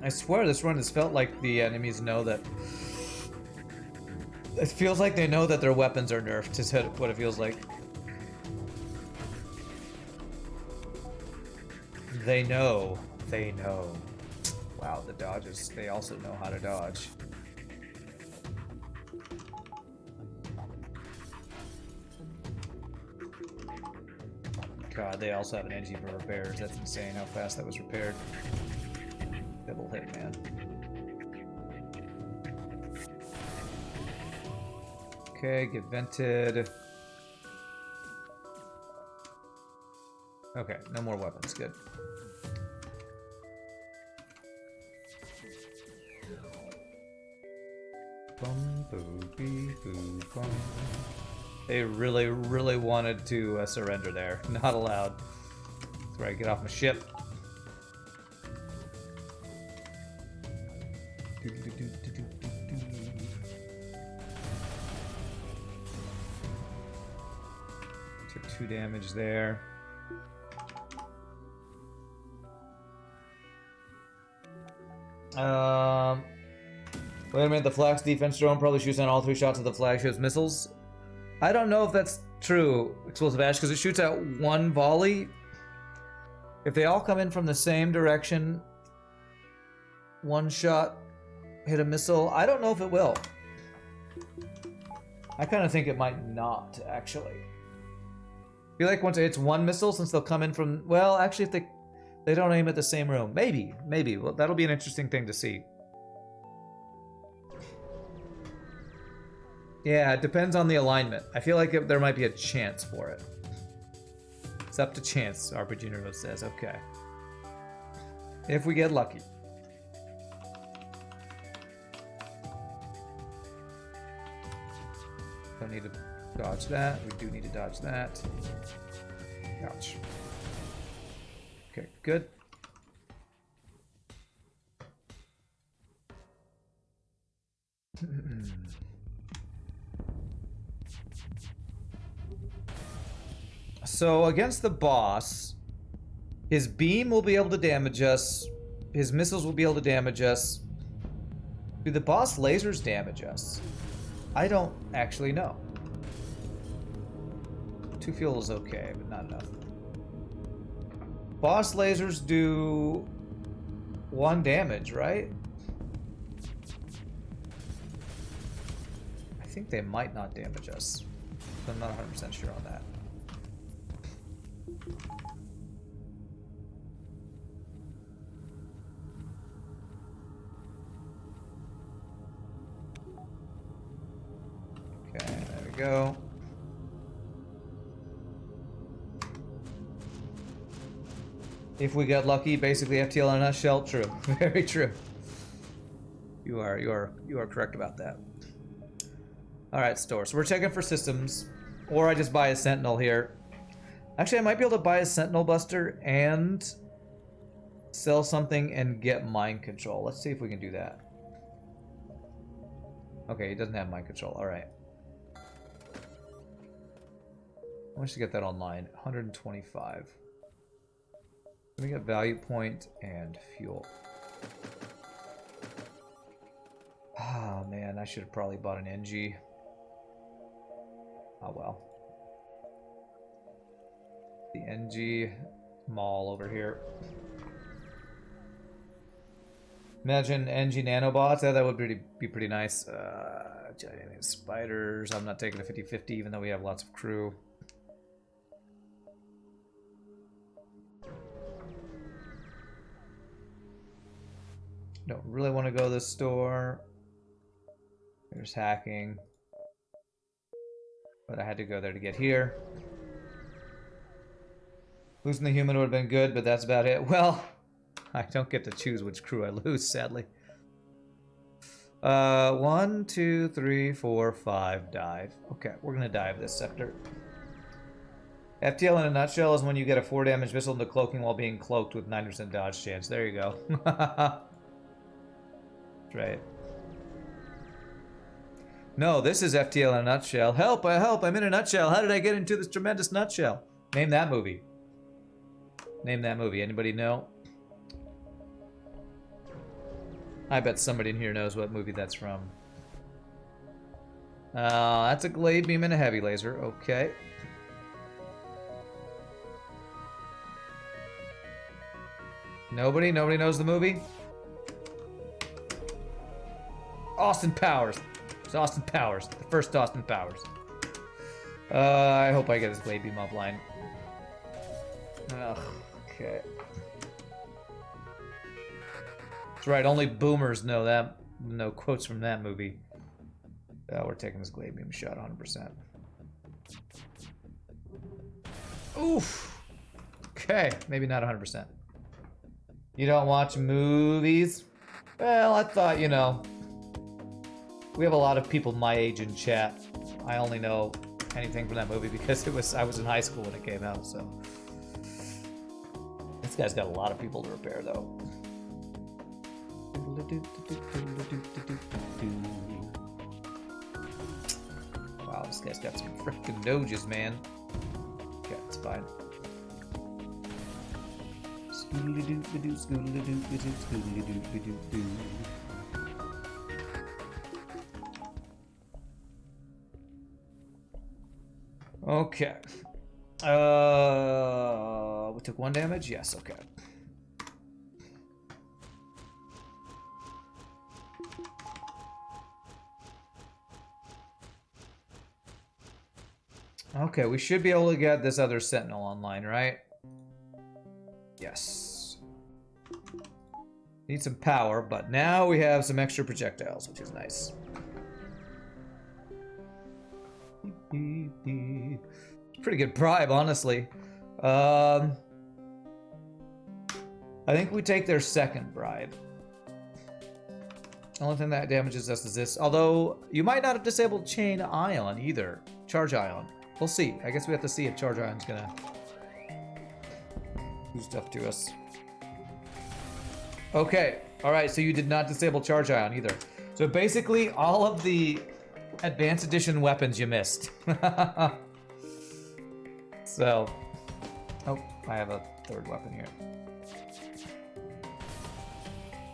I swear this run has felt like the enemies know that... It feels like they know that their weapons are nerfed, is what it feels like. They know. They know. Wow, the dodges. They also know how to dodge. God, they also have an NG for repairs. That's insane how fast that was repaired. Double hit, man. Okay, get vented. Okay, no more weapons. Good. They really, really wanted to surrender there. Not allowed. That's where I get off my ship. Took 2 damage there. Wait a minute, the flak's defense drone probably shoots on all 3 shots of the flagship's missiles. I don't know if that's true, Explosive Ash, because it shoots out 1 volley. If they all come in from the same direction, 1 shot hit a missile. I don't know if it will. I kind of think it might not, actually. I feel like once it's 1 missile, since they'll come in from... Well, actually, if they don't aim at the same room. Maybe. Well, that'll be an interesting thing to see. Yeah, it depends on the alignment. I feel like there might be a chance for it. It's up to chance, RPGNerdos says. Okay. If we get lucky. Don't need to dodge that. We do need to dodge that. Ouch. Okay, good. So against the boss, his beam will be able to damage us. His missiles will be able to damage us. Do the boss lasers damage us? I don't actually know. 2 fuel is okay, but not enough. Boss lasers do 1 damage, right? I think they might not damage us. I'm not 100% sure on that. Okay, there we go. If we get lucky, basically FTL in a nutshell. True, very true. You are correct about that. All right, store. So we're checking for systems, or I just buy a Sentinel here. Actually, I might be able to buy a Sentinel Buster and sell something and get mind control. Let's see if we can do that. Okay, he doesn't have mind control. All right. How much to get that online? 125. Let me get value point and fuel. Oh man, I should have probably bought an NG. Oh well. The NG mall over here. Imagine NG nanobots. Yeah, that would be pretty nice. Giant spiders. I'm not taking a 50-50 even though we have lots of crew. Don't really want to go to the store. There's hacking. But I had to go there to get here. Losing the human would have been good, but that's about it. Well, I don't get to choose which crew I lose, sadly. 1, 2, 3, 4, 5, dive. Okay, we're gonna dive this sector. FTL in a nutshell is when you get a 4 damage missile into cloaking while being cloaked with 9% dodge chance. There you go. That's right. No, this is FTL in a nutshell. Help, help, I'm in a nutshell. How did I get into this tremendous nutshell? Name that movie. Name that movie. Anybody know? I bet somebody in here knows what movie that's from. That's a glade beam and a heavy laser. Okay. Nobody knows the movie? Austin Powers. It's Austin Powers. The first Austin Powers. I hope I get this glade beam offline. Ugh, okay. That's right, only boomers know that. No quotes from that movie. We're taking this glade beam shot 100%. Oof. Okay, maybe not 100%. You don't watch movies? Well, I thought, you know, we have a lot of people my age in chat. I only know anything from that movie because I was in high school when it came out, so. This guy's got a lot of people to repair, though. Wow, this guy's got some freaking doges, man. Okay, it's fine. Okay. We took 1 damage? Yes, okay. Okay, we should be able to get this other Sentinel online, right? Yes. Need some power, but now we have some extra projectiles, which is nice. It's a pretty good bribe, honestly. I think we take their second bribe. The only thing that damages us is this. Although, you might not have disabled Chain Ion either. Charge Ion. We'll see. I guess we have to see if Charge Ion's gonna do stuff to us. Okay. Alright, so you did not disable Charge Ion either. So basically, all of the Advanced Edition weapons you missed. So... Oh, I have a third weapon here.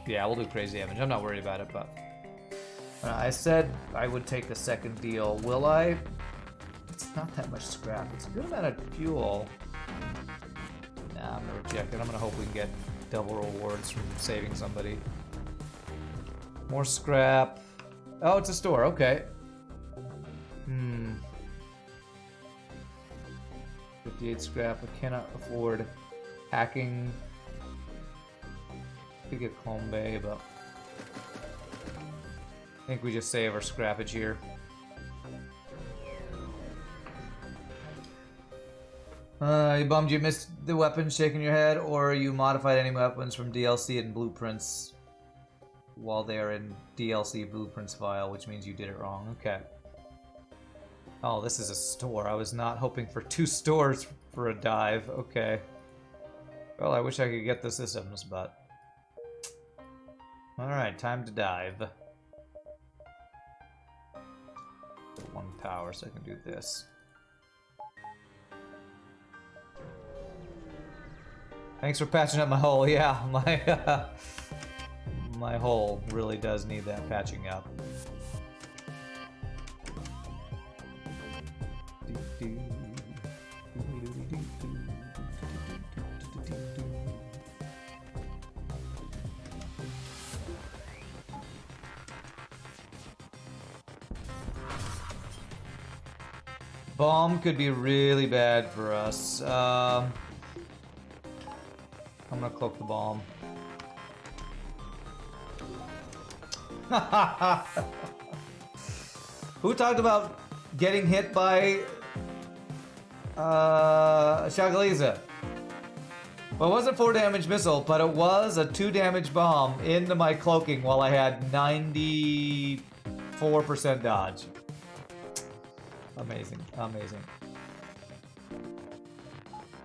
Yeah, we'll do crazy damage. I'm not worried about it, but... I said I would take the second deal. Will I? It's not that much scrap. It's a good amount of fuel. Nah, I'm gonna reject it. I'm gonna hope we can get double rewards from saving somebody. More scrap. Oh, it's a store. Okay. 58 scrap. I cannot afford hacking. Could get Clone Bay, but I think we just save our scrappage here. You bummed you missed the weapons, shaking your head, or you modified any weapons from DLC and blueprints while they're in DLC blueprints file, which means you did it wrong. Okay. Oh, this is a store. I was not hoping for 2 stores for a dive. Okay. Well, I wish I could get the systems, but... Alright, time to dive. 1 power, so I can do this. Thanks for patching up my hole. Yeah, my hole really does need that patching up. Bomb could be really bad for us. I'm gonna cloak the bomb. Who talked about getting hit by Cryzelis? Well, it wasn't 4 damage missile, but it was a 2 damage bomb into my cloaking while I had 94% dodge. Amazing, amazing.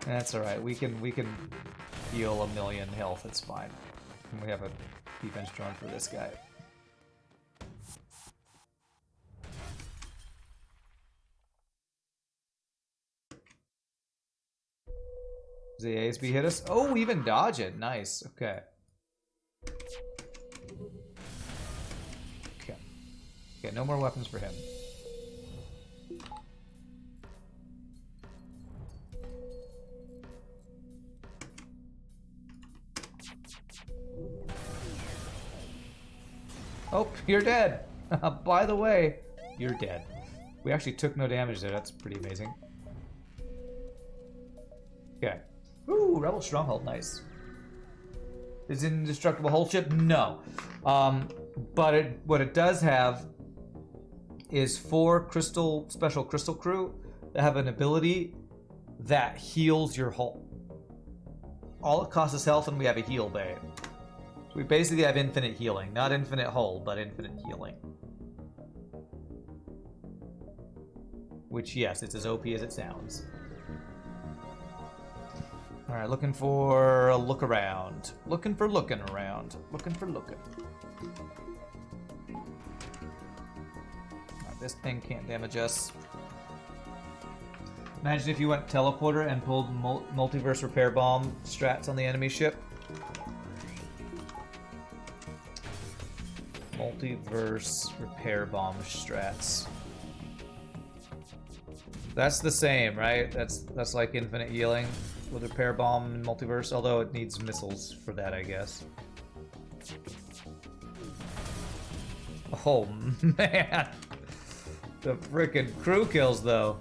That's all right. We can heal 1,000,000 health. It's fine. And we have a defense drone for this guy. Does the ASB hit us? Oh, even dodge it. Nice. Okay. Okay. Okay. No more weapons for him. Oh, you're dead. By the way, you're dead. We actually took no damage there. That's pretty amazing. Okay. Ooh, Rebel Stronghold. Nice. Is it indestructible hull ship? No. But what it does have is 4 special crystal crew that have an ability that heals your hull. All it costs is health, and we have a heal bay. We basically have infinite healing. Not infinite hull, but infinite healing. Which, yes, it's as OP as it sounds. Alright, looking for a look around. Looking for looking around. Looking for looking. Alright, this thing can't damage us. Imagine if you went teleporter and pulled multiverse repair bomb strats on the enemy ship. Multiverse repair bomb strats. That's the same, right? That's like infinite healing with repair bomb and multiverse, although it needs missiles for that, I guess. Oh man, the frickin' crew kills though.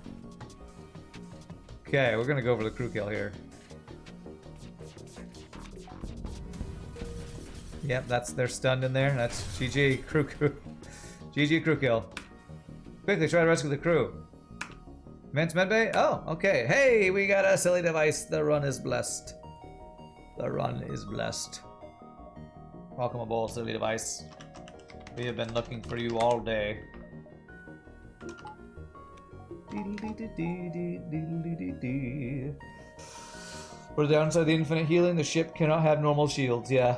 Okay, we're gonna go for the crew kill here. Yep, they're stunned in there. That's GG crew. GG crew kill. Quickly try to rescue the crew. Advanced medbay? Oh, okay. Hey, we got a silly device. The run is blessed. The run is blessed. Welcome aboard, silly device. We have been looking for you all day. For the downside of the infinite healing, the ship cannot have normal shields, yeah.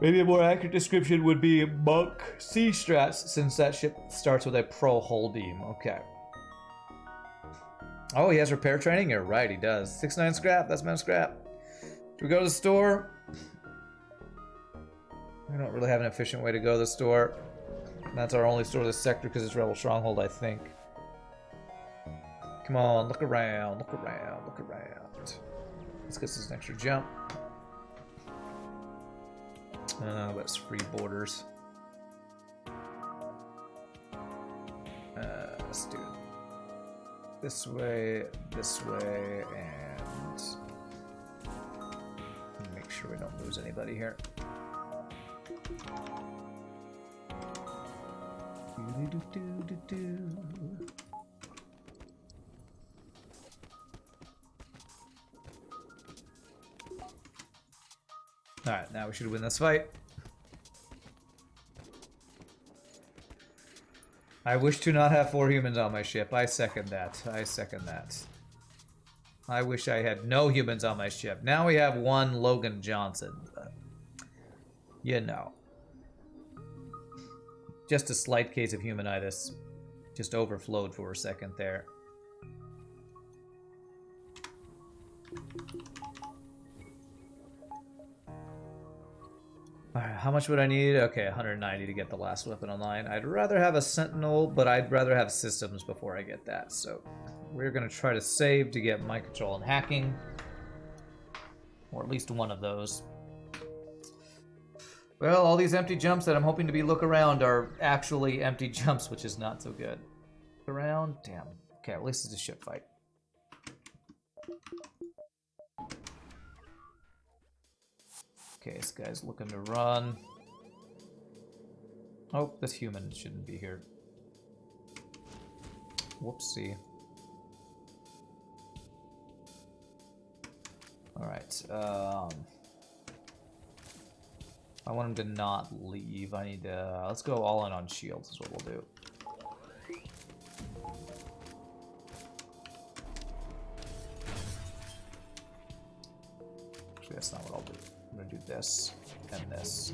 Maybe a more accurate description would be Monk Sea Strats, since that ship starts with a pro hull beam. Okay. Oh, he has repair training? You're right, he does. 6-9 scrap, that's my scrap. Should we go to the store? We don't really have an efficient way to go to the store. That's our only store in this sector because it's Rebel Stronghold, I think. Come on, look around, look around, look around. Let's get this extra jump. Let's free borders. Let's do it this way, and make sure we don't lose anybody here. Alright, now we should win this fight. I wish to not have 4 humans on my ship. I second that. I second that. I wish I had no humans on my ship. Now we have 1 Logan Johnson. But, you know. Just a slight case of humanitis. Just overflowed for a second there. Alright, how much would I need? Okay, 190 to get the last weapon online. I'd rather have a Sentinel, but I'd rather have systems before I get that. So we're going to try to save to get mind control and hacking. Or at least one of those. Well, all these empty jumps that I'm hoping to be look around are actually empty jumps, which is not so good. Look around? Damn. Okay, at least it's a ship fight. Okay, this guy's looking to run. Oh, this human shouldn't be here. Whoopsie. Alright, I want him to not leave. I need to... let's go all in on shields is what we'll do. Actually, that's not what I'll do. I'm going to do this and this.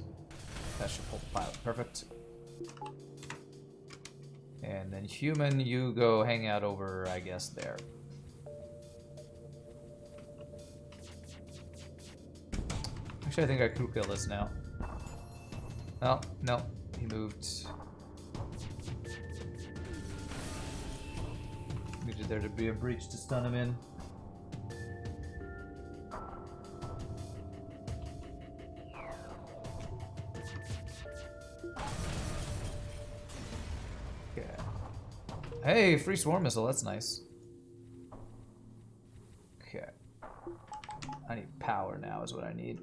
That should pull the pilot. Perfect. And then human, you go hang out over, I guess, there. Actually, I think I crew kill this now. Oh, no. He moved. Needed there to be a breach to stun him in. Okay. Hey, free swarm missile. That's nice. Okay. I need power now is what I need.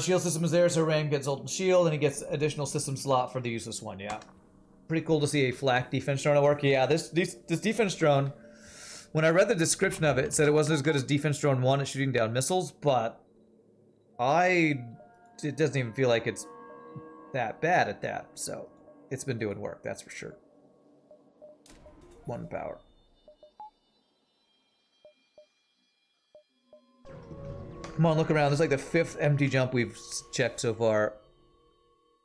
Shield system is there, so Ram gets ult and shield, and he gets additional system slot for the useless one, yeah. Pretty cool to see a flak defense drone at work. Yeah, this defense drone, when I read the description of it, it said it wasn't as good as defense drone 1 at shooting down missiles, but it doesn't even feel like it's that bad at that, so it's been doing work, that's for sure. 1 power. Come on, look around. This is like the 5th empty jump we've checked so far.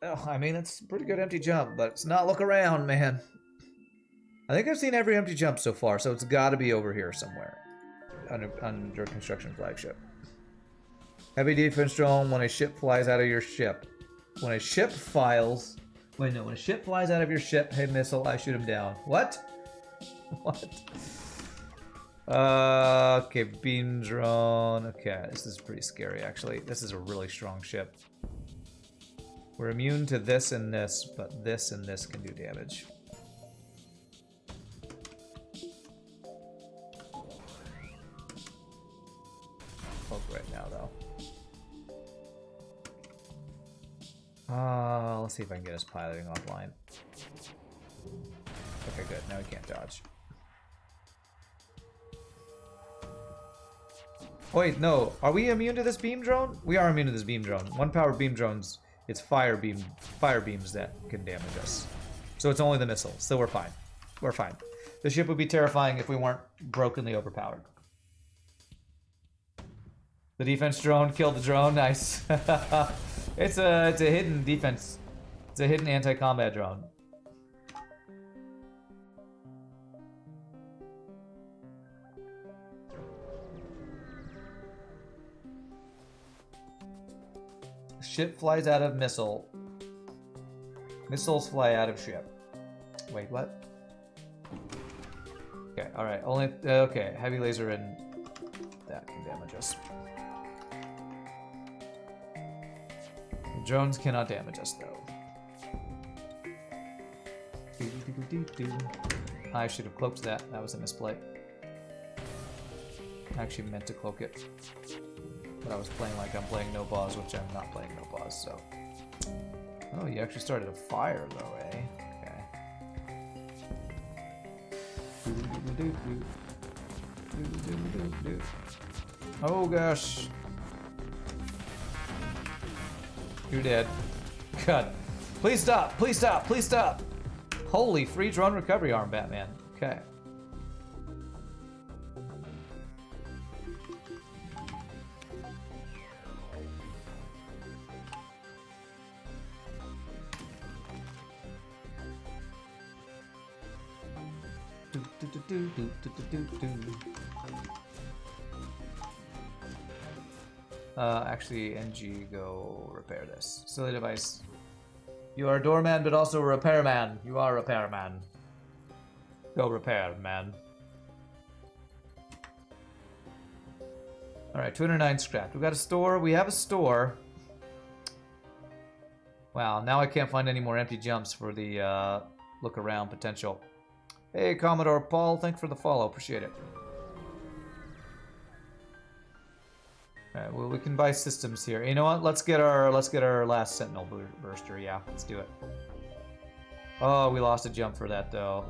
Oh, I mean, it's a pretty good empty jump, but it's not look around, man. I think I've seen every empty jump so far, so it's got to be over here somewhere. Under construction flagship. Heavy defense drone when a ship flies out of your ship. When a ship files... Wait, no. When a ship flies out of your ship, hey, missile, I shoot him down. What? What? Okay, beam drone. Okay, this is pretty scary, actually. This is a really strong ship. We're immune to this and this, but this and this can do damage. Poke right now, though. Let's see if I can get us piloting offline. Okay, good. Now he can't dodge. Wait, no. Are we immune to this beam drone? We are immune to this beam drone. One power beam drones, it's fire beams that can damage us. So it's only the missiles. So we're fine. We're fine. The ship would be terrifying if we weren't brokenly overpowered. The defense drone killed the drone. Nice. It's a hidden defense. It's a hidden anti-combat drone. Ship flies out of missile. Missiles fly out of ship. Wait, what? Okay, alright. Only okay, heavy laser and that can damage us. The drones cannot damage us though. I should have cloaked that. That was a misplay. I actually meant to cloak it. But I was playing like I'm playing no boss, which I'm not playing no boss, so. Oh, you actually started a fire though, eh? Okay. Oh gosh. You're dead. God. Please stop! Please stop! Please stop! Holy free drone recovery arm, Batman. Okay. Actually, NG, go repair this. Silly device. You are a doorman, but also a repairman. You are a repairman. Go repair, man. Alright, 209 scrap. We got a store. We have a store. Wow, now I can't find any more empty jumps for the look around potential. Hey, Commodore Paul, thanks for the follow. Appreciate it. Alright, well, we can buy systems here. You know what? Let's get our last Sentinel burster. Yeah, let's do it. Oh, we lost a jump for that though.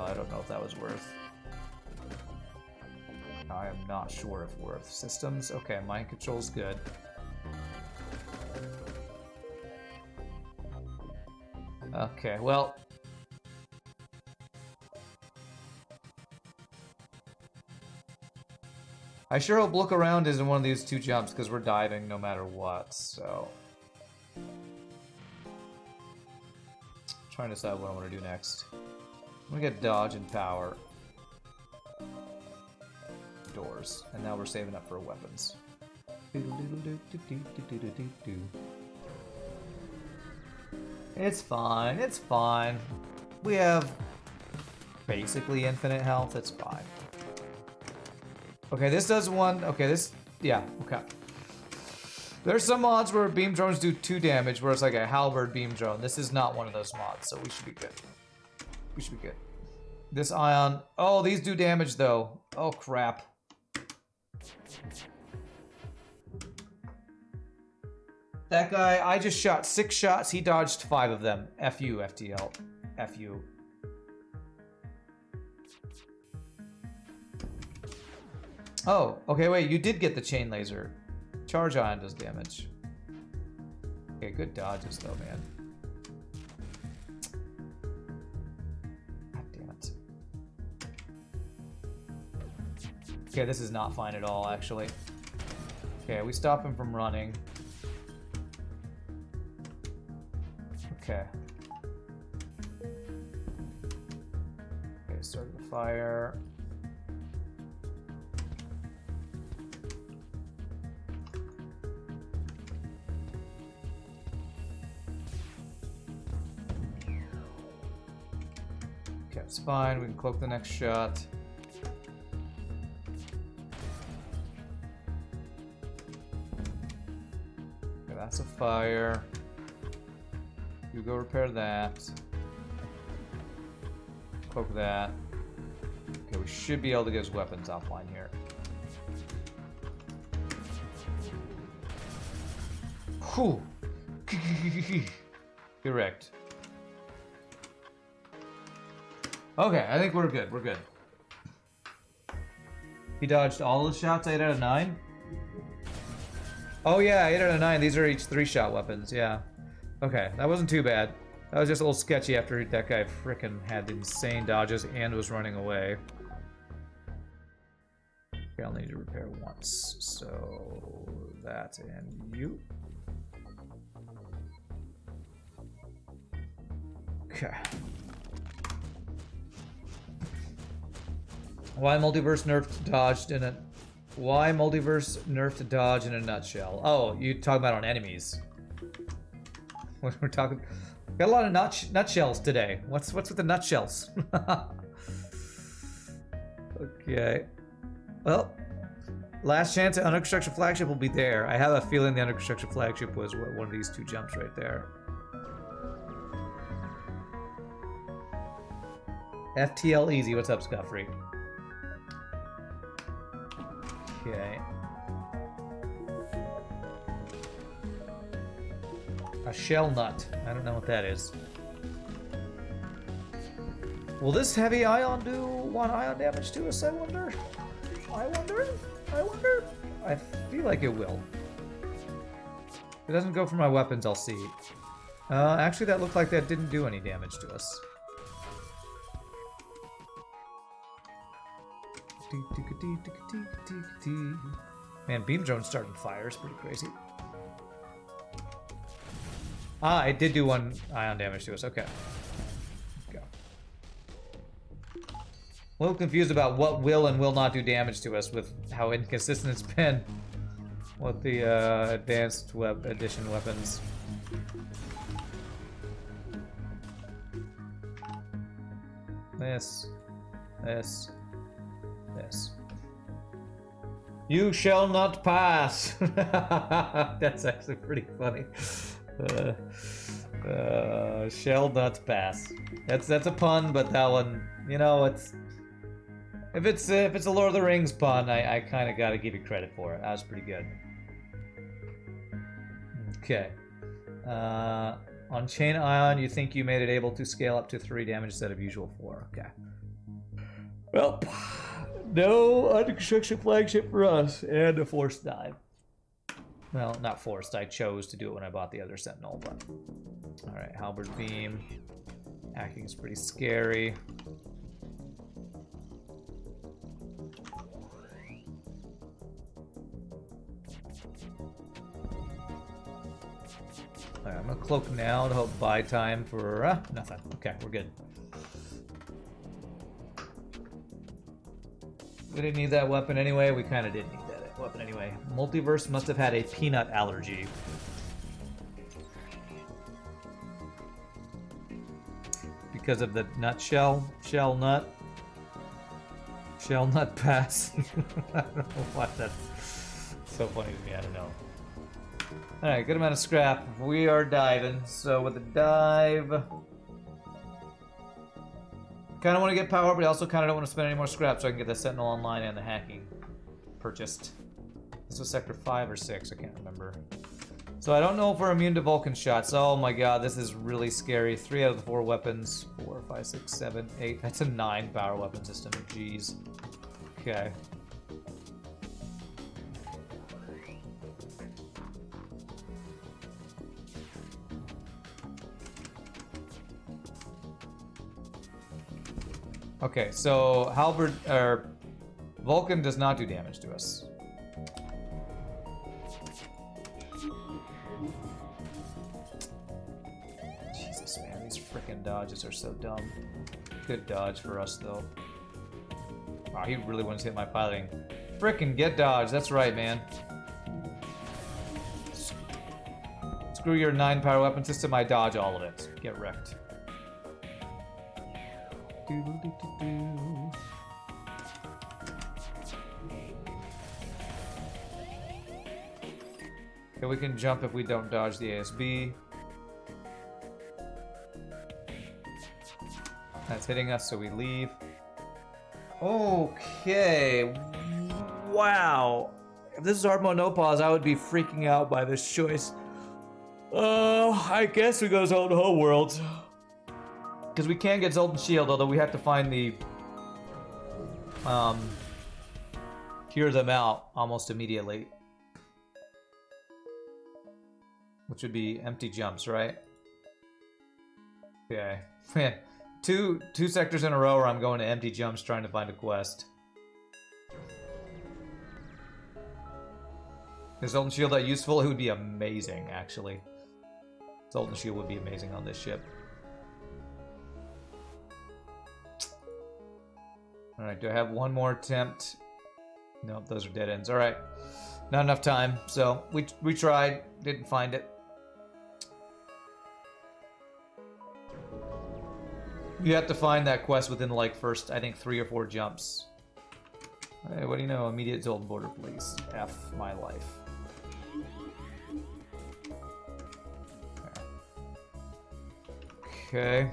I don't know if that was worth. I am not sure if worth. Systems. Okay, mind control's good. Okay, well. I sure hope look around isn't one of these two jumps because we're diving no matter what, so. Trying to decide what I want to do next. I'm gonna get dodge and power. Doors. And now we're saving up for weapons. It's fine, it's fine. We have basically infinite health, it's fine. Okay, this does one. Okay, this. Yeah, okay. There's some mods where beam drones do 2 damage, where it's like a halberd beam drone. This is not one of those mods, so we should be good. We should be good. This ion. Oh, these do damage though. Oh, crap. That guy, I just shot 6 shots. He dodged 5 of them. F you, FTL. F you. Oh, okay, wait, you did get the chain laser. Charge ion does damage. Okay, good dodges though, man. God damn it. Okay, this is not fine at all, actually. Okay, we stop him from running. Okay. Okay, start the fire. It's fine, we can cloak the next shot. Okay, that's a fire. You go repair that. Cloak that. Okay, we should be able to get his weapons offline here. Whew. Correct. Okay, I think we're good. We're good. He dodged all the shots, 8 out of 9? Oh yeah, 8 out of 9. These are each 3-shot weapons, yeah. Okay, that wasn't too bad. That was just a little sketchy after that guy frickin' had insane dodges and was running away. Okay, I'll need to repair once. So, that and you. Okay. Why multiverse nerfed dodged in a... Why multiverse nerfed dodge in a nutshell? Oh, you talking about on enemies. We're talking... Got a lot of nutshells today. What's with the nutshells? Okay. Well, last chance at under construction flagship will be there. I have a feeling the under construction flagship was one of these 2 jumps right there. FTL easy. What's up, Scuffrey? Okay. A shell nut. I don't know what that is. Will this heavy ion do 1 ion damage to us, I wonder? I wonder? I feel like it will. If it doesn't go for my weapons, I'll see. Actually, that looked like that didn't do any damage to us. Man, beam drone's starting fire. It's pretty crazy. Ah, it did do 1 ion damage to us. Okay. Go. A little confused about what will and will not do damage to us with how inconsistent it's been with the advanced edition weapons. This. You shall not pass. That's actually pretty funny. Shall not pass. That's a pun, but that one, you know, it's if it's a Lord of the Rings pun, I kind of got to give you credit for it. That was pretty good. Okay. On Chain Ion, you think you made it able to scale up to 3 damage instead of usual 4. Okay. Well, no under construction flagship for us, and a forced dive. Well, not forced. I chose to do it when I bought the other Sentinel, but... Alright, Halberd Beam. Hacking is pretty scary. Alright, I'm gonna cloak now to help buy time for... nothing. Okay, we're good. We didn't need that weapon anyway. We kind of did need that weapon anyway. Multiverse must have had a peanut allergy. Because of the nutshell? Shell nut? Shell nut pass? I don't know why that's so funny to me. I don't know. Alright, good amount of scrap. We are diving. So with the dive... Kind of want to get power, but I also kind of don't want to spend any more scrap so I can get the Sentinel online and the hacking purchased. This was Sector 5 or 6, I can't remember. So I don't know if we're immune to Vulcan shots. Oh my god, this is really scary. 3 out of the 4 weapons. 4, 5, 6, 7, 8. That's a 9 power weapon system. Jeez. Okay. Okay, so Halberd or Vulcan does not do damage to us. Jesus, man, these freaking dodges are so dumb. Good dodge for us, though. Wow, he really wants to hit my piloting. Frickin' get dodge, that's right, man. Screw your 9 power weapon system, I dodge all of it. Get wrecked. Okay, we can jump if we don't dodge the ASB. That's hitting us, so we leave. Okay. Wow. If this is hard mode no pause, I would be freaking out by this choice. I guess we go to the whole world. Because we can get Zoltan Shield, although we have to find the... cure them out almost immediately. Which would be empty jumps, right? Okay. two sectors in a row where I'm going to empty jumps trying to find a quest. Is Zoltan Shield that useful? It would be amazing, actually. Zoltan Shield would be amazing on this ship. Alright, do I have one more attempt? Nope, those are dead ends. Alright. Not enough time, so we tried, didn't find it. You have to find that quest within, like, first, I think, 3 or 4 jumps. Hey, what do you know? Immediate Zoltan Border Police. F my life. Okay.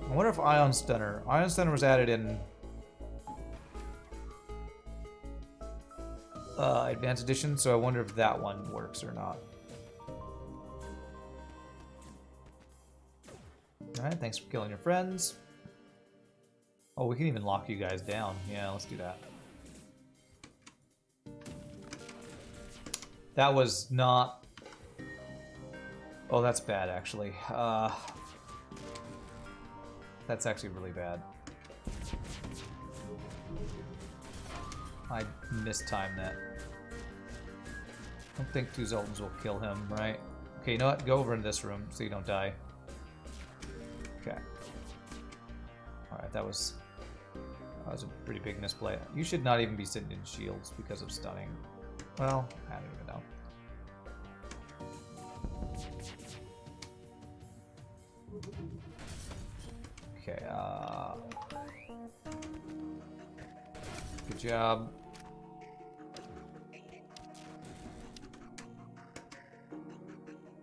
I wonder if Ion Stunner. Ion Stunner was added in Advanced Edition, so I wonder if that one works or not. Alright, thanks for killing your friends. Oh, we can even lock you guys down. Yeah, let's do that. That was not... Oh, that's bad, actually. That's actually really bad. I mistimed that. I don't think 2 Zoltans will kill him, right? Okay, you know what? Go over in this room so you don't die. Okay. Alright, that was a pretty big misplay. You should not even be sitting in shields because of stunning. Well, I don't even know. Okay, good job.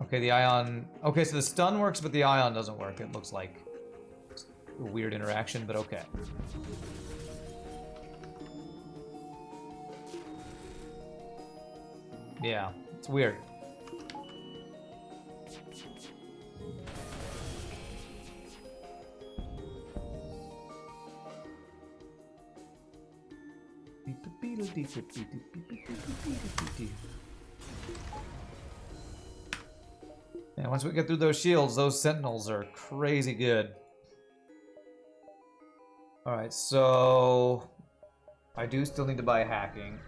Okay, the ion... Okay, so the stun works, but the ion doesn't work. It looks like a weird interaction, but okay. Yeah, it's weird. Yeah, once we get through those shields, those sentinels are crazy good. Alright, so... I do still need to buy hacking.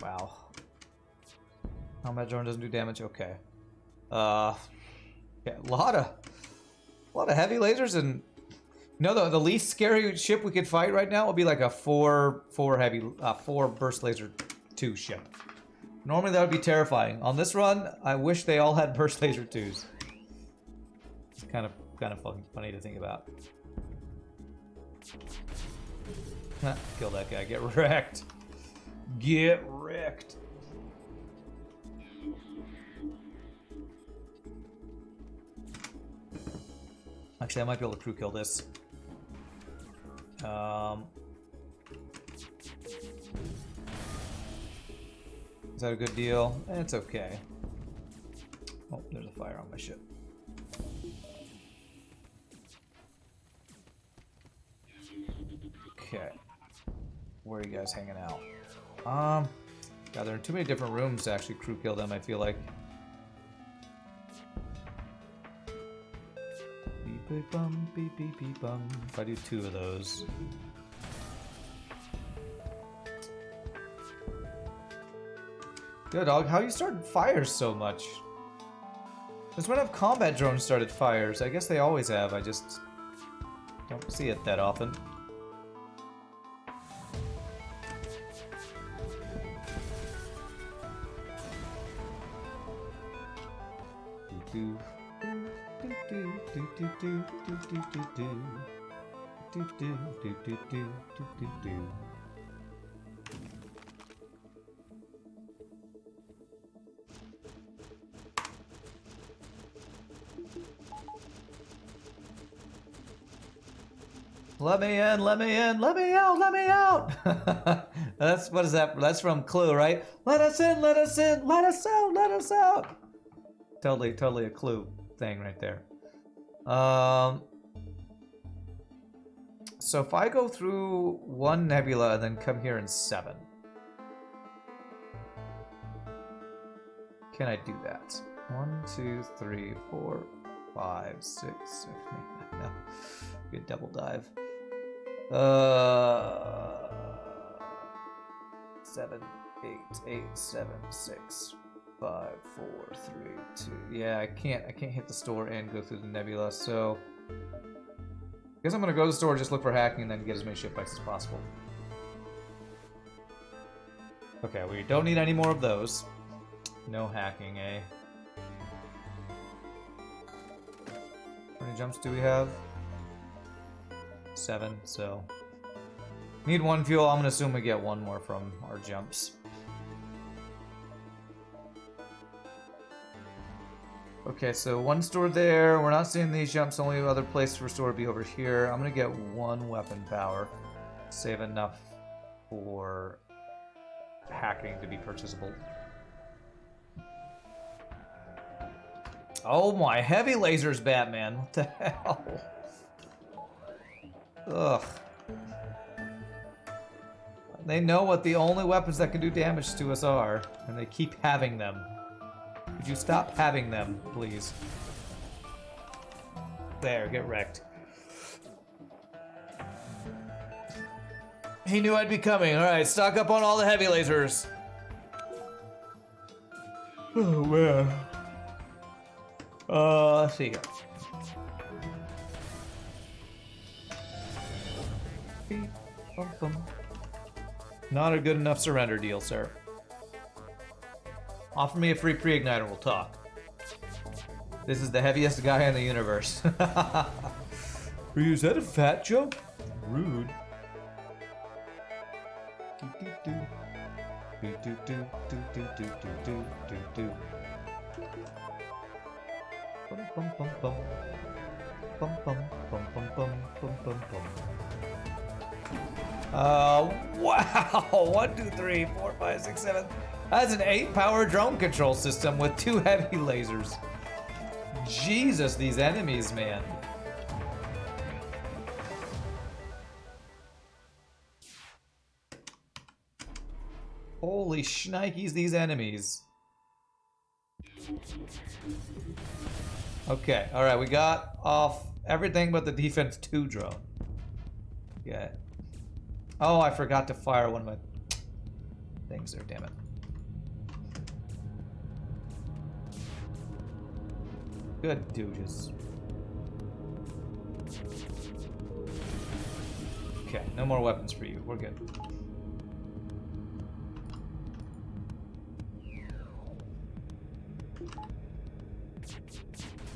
Wow. Combat drone doesn't do damage? Okay. Yeah, a lot of heavy lasers and... No, the least scary ship we could fight right now would be like a 4 burst laser 2 ship. Normally that would be terrifying. On this run, I wish they all had burst laser 2s. It's kind of funny to think about. Kill that guy. Get wrecked. Get wrecked. Actually, I might be able to crew kill this. Is that a good deal? It's okay. Oh, there's a fire on my ship. Okay. Where are you guys hanging out? God, there are too many different rooms to actually crew kill them, I feel like. Beep beep bum, beep beep beep bum. If I do 2 of those. Yo, dog, how you started fires so much? Since when have combat drones started fires? I guess they always have, I just don't see it that often. Let me in, let me in, let me out, let me out! That's, what is that? That's from Clue, right? Let us in, let us in, let us out, let us out! totally a clue thing right there. So if I go through 1 nebula and then come here in 7, can I do that? 1, 2, 3, 4, 5, 6, 7, 8, 9. No. Good double dive. 7, 8, 7, 6, 5, 4, 3, 2. Yeah, I can't hit the store and go through the nebula, so I guess I'm gonna go to the store, just look for hacking, and then get as many ship bikes as possible. Okay, we don't need any more of those. No hacking, eh? How many jumps do we have? 7, so need 1 fuel. I'm gonna assume we get 1 more from our jumps. Okay, so 1 store there. We're not seeing these jumps. Only other place for store would be over here. I'm gonna get 1 weapon power. Save enough for hacking to be purchasable. Oh my, heavy lasers, Batman. What the hell? Ugh. They know what the only weapons that can do damage to us are, and they keep having them. Would you stop having them, please? There, get wrecked. He knew I'd be coming. Alright, stock up on all the heavy lasers. Oh, man. Let's see here. Beep, bum, bum. Not a good enough surrender deal, sir. Offer me a free pre-igniter, we'll talk. This is the heaviest guy in the universe. Is that a fat joke? Rude. Wow! 1, 2, 3, 4, 5, 6, 7. That's an 8-power drone control system with 2 heavy lasers. Jesus, these enemies, man. Holy shnikes, these enemies. Okay, alright, we got off everything but the defense 2 drone. Yeah. Oh, I forgot to fire one of my things there, damn it. Good dooges. Okay, no more weapons for you. We're good.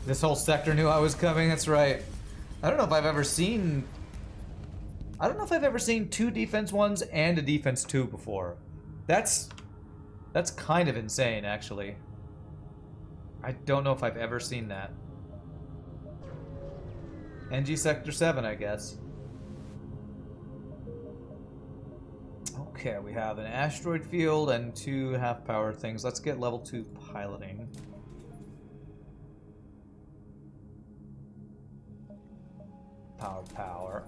This whole sector knew I was coming, that's right. I don't know if I've ever seen 2 defense 1s and a defense 2 before. That's kind of insane, actually. I don't know if I've ever seen that. NG Sector 7, I guess. Okay, we have an asteroid field and 2 half-power things. Let's get level 2 piloting. Power.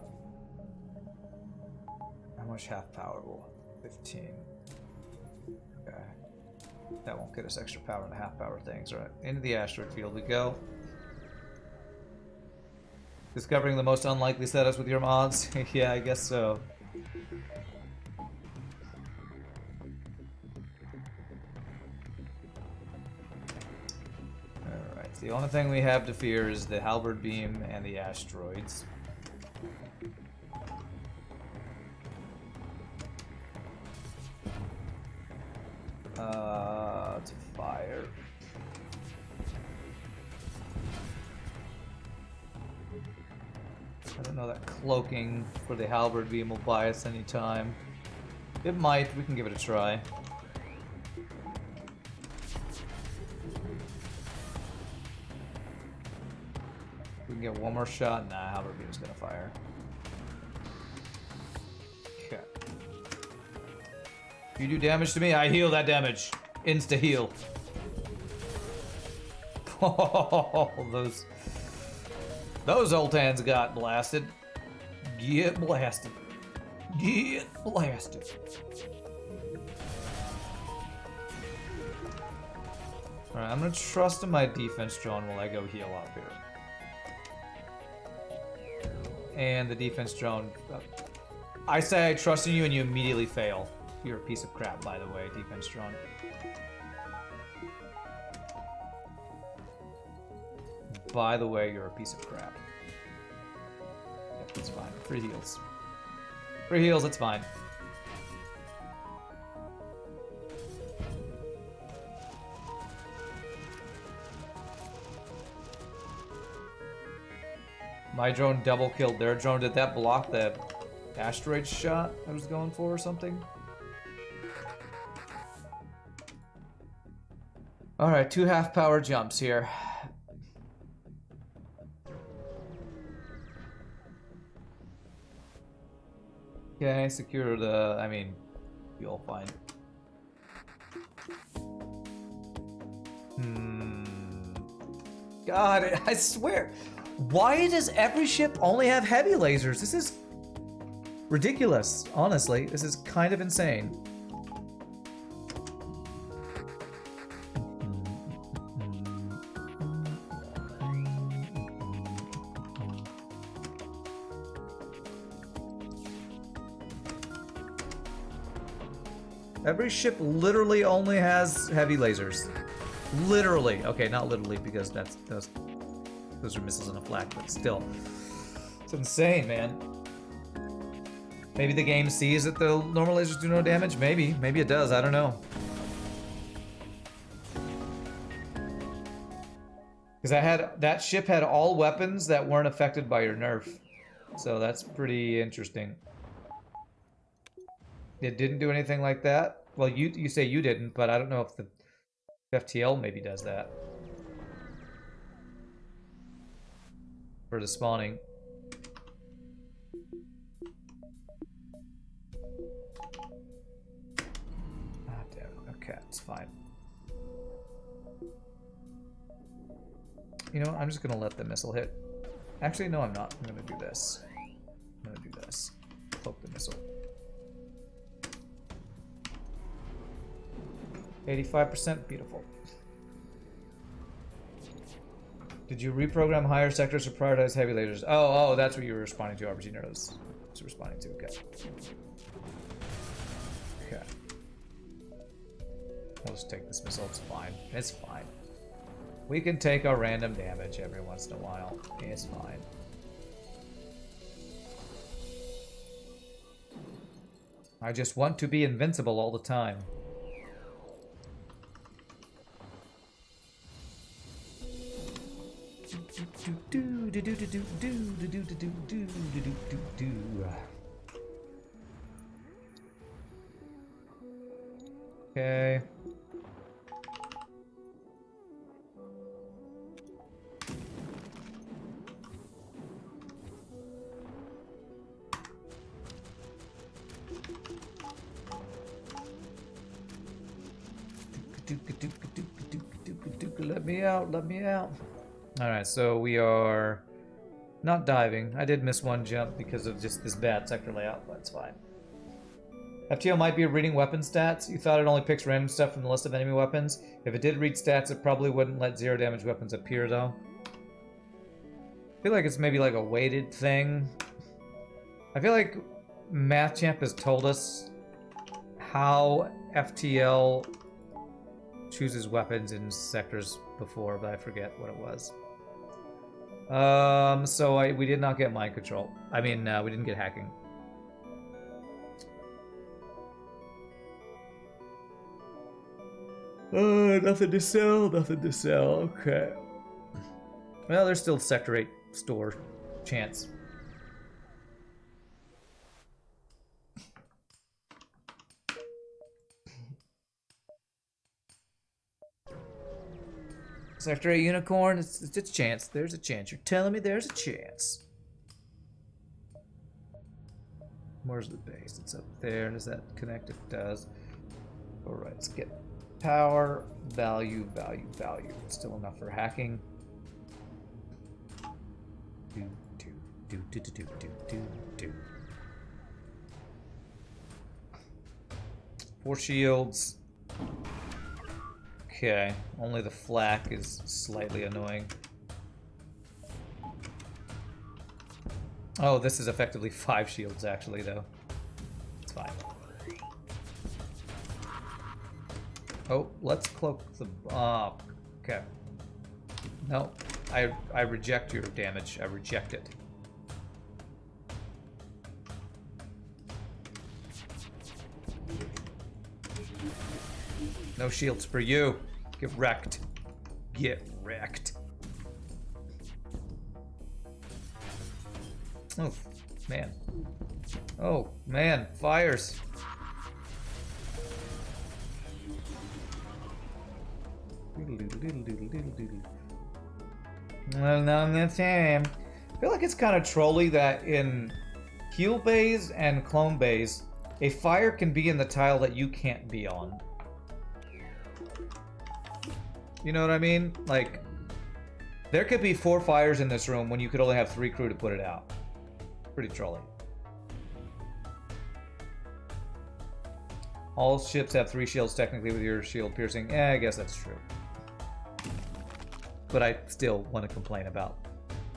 How much half-power will 15. Okay. That won't get us extra power in the half-power things. Alright, into the asteroid field we go. Discovering the most unlikely setups with your mods? Yeah, I guess so. Alright, the only thing we have to fear is the halberd beam and the asteroids. To fire. I don't know that cloaking for the halberd beam will buy us any time. It might, we can give it a try. We can get one more shot. Nah, halberd beam is gonna fire. Okay. You do damage to me, I heal that damage. Insta heal. Oh, those old hands got blasted. Get blasted. Get blasted. Alright, I'm gonna trust in my defense drone while I go heal up here. And the defense drone... I say I trust in you and you immediately fail. You're a piece of crap, by the way, defense drone. By the way, you're a piece of crap. Yep, it's fine. Free heals. Free heals, it's fine. My drone double killed their drone. Did that block the asteroid shot I was going for or something? Alright, 2 half-power jumps here. Okay, secure the... I mean, you'll find. God, I swear. Why does every ship only have heavy lasers? This is ridiculous, honestly. This is kind of insane. Every ship literally only has heavy lasers. Literally. Okay, not literally because those are missiles in a flak, but still. It's insane, man. Maybe the game sees that the normal lasers do no damage? Maybe. Maybe it does. I don't know. Because that ship had all weapons that weren't affected by your nerf. So that's pretty interesting. It didn't do anything like that? Well, you say you didn't, but I don't know if the FTL maybe does that. For the spawning. Ah, damn it. Okay, it's fine. You know what? I'm just gonna let the missile hit. Actually, no, I'm not. I'm gonna do this. I'm gonna do this. Cloak the missile. 85%, beautiful. Did you reprogram higher sectors to prioritize heavy lasers? Oh, that's what you were responding to, RPGNerdos. That's responding to, okay. Okay. I'll just take this missile, it's fine. It's fine. We can take our random damage every once in a while. It's fine. I just want to be invincible all the time. Okay. Let me out, let me out. Alright, so we are not diving. I did miss one jump because of just this bad sector layout, but it's fine. FTL might be reading weapon stats. You thought it only picks random stuff from the list of enemy weapons. If it did read stats, it probably wouldn't let 0 damage weapons appear, though. I feel like it's maybe like a weighted thing. I feel like MathChamp has told us how FTL chooses weapons in sectors before, but I forget what it was. So we did not get mind control. I mean, we didn't get hacking. Nothing to sell, nothing to sell. Okay. Well, there's still Sector 8 store chance. Sector 8 Unicorn, it's a chance. There's a chance. You're telling me there's a chance. Where's the base? It's up there. Does that connect? It does. Alright, let's get Power, value, value, value. Still enough for hacking. Do. 4 shields. Okay, only the flak is slightly annoying. Oh, this is effectively 5 shields actually, though. It's fine. Oh, let's cloak the... Oh, okay. No, I reject your damage. I reject it. No shields for you. Get wrecked. Get wrecked. Oh, man. Oh, man. Fires. Well, no, that's him. I feel like it's kind of trolly that in heal bays and clone bays, a fire can be in the tile that you can't be on. You know what I mean? Like, there could be 4 fires in this room when you could only have 3 crew to put it out. Pretty trolly. All ships have 3 shields technically with your shield piercing. I guess that's true. But I still want to complain about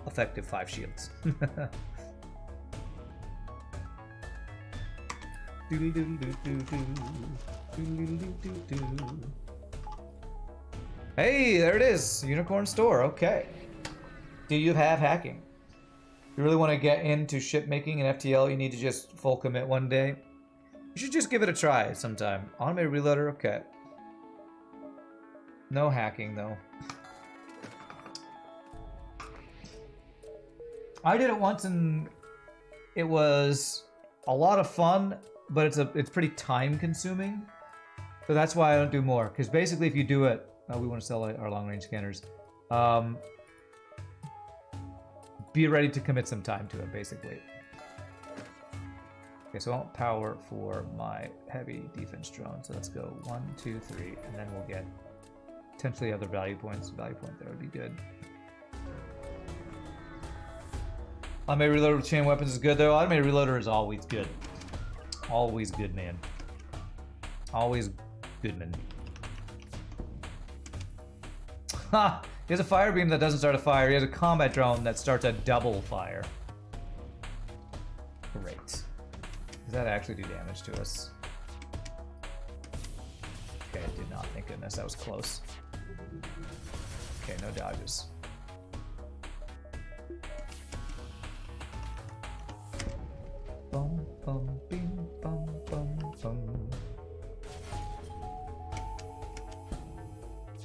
effective 5 shields. Hey, there it is. Unicorn store. Okay. Do you have hacking? You really want to get into ship making in FTL? You need to just full commit one day. You should just give it a try sometime. Automated reloader. Okay. No hacking though. I did it once and it was a lot of fun, but it's pretty time consuming. So that's why I don't do more. Because basically if you do it, we want to sell our long range scanners. Be ready to commit some time to it, basically. Okay, so I want power for my heavy defense drone. So let's go 1, 2, 3, and then we'll get potentially other value points. Value point there would be good. Automated reloader with chain weapons is good though. Automated reloader is always good. Always good, man. Always good, man. Ha! He has a fire beam that doesn't start a fire. He has a combat drone that starts a double fire. Great. Does that actually do damage to us? Okay, it did not. Thank goodness. That was close. Okay, no dodges. Bum, bum, bing, bum, bum, bum.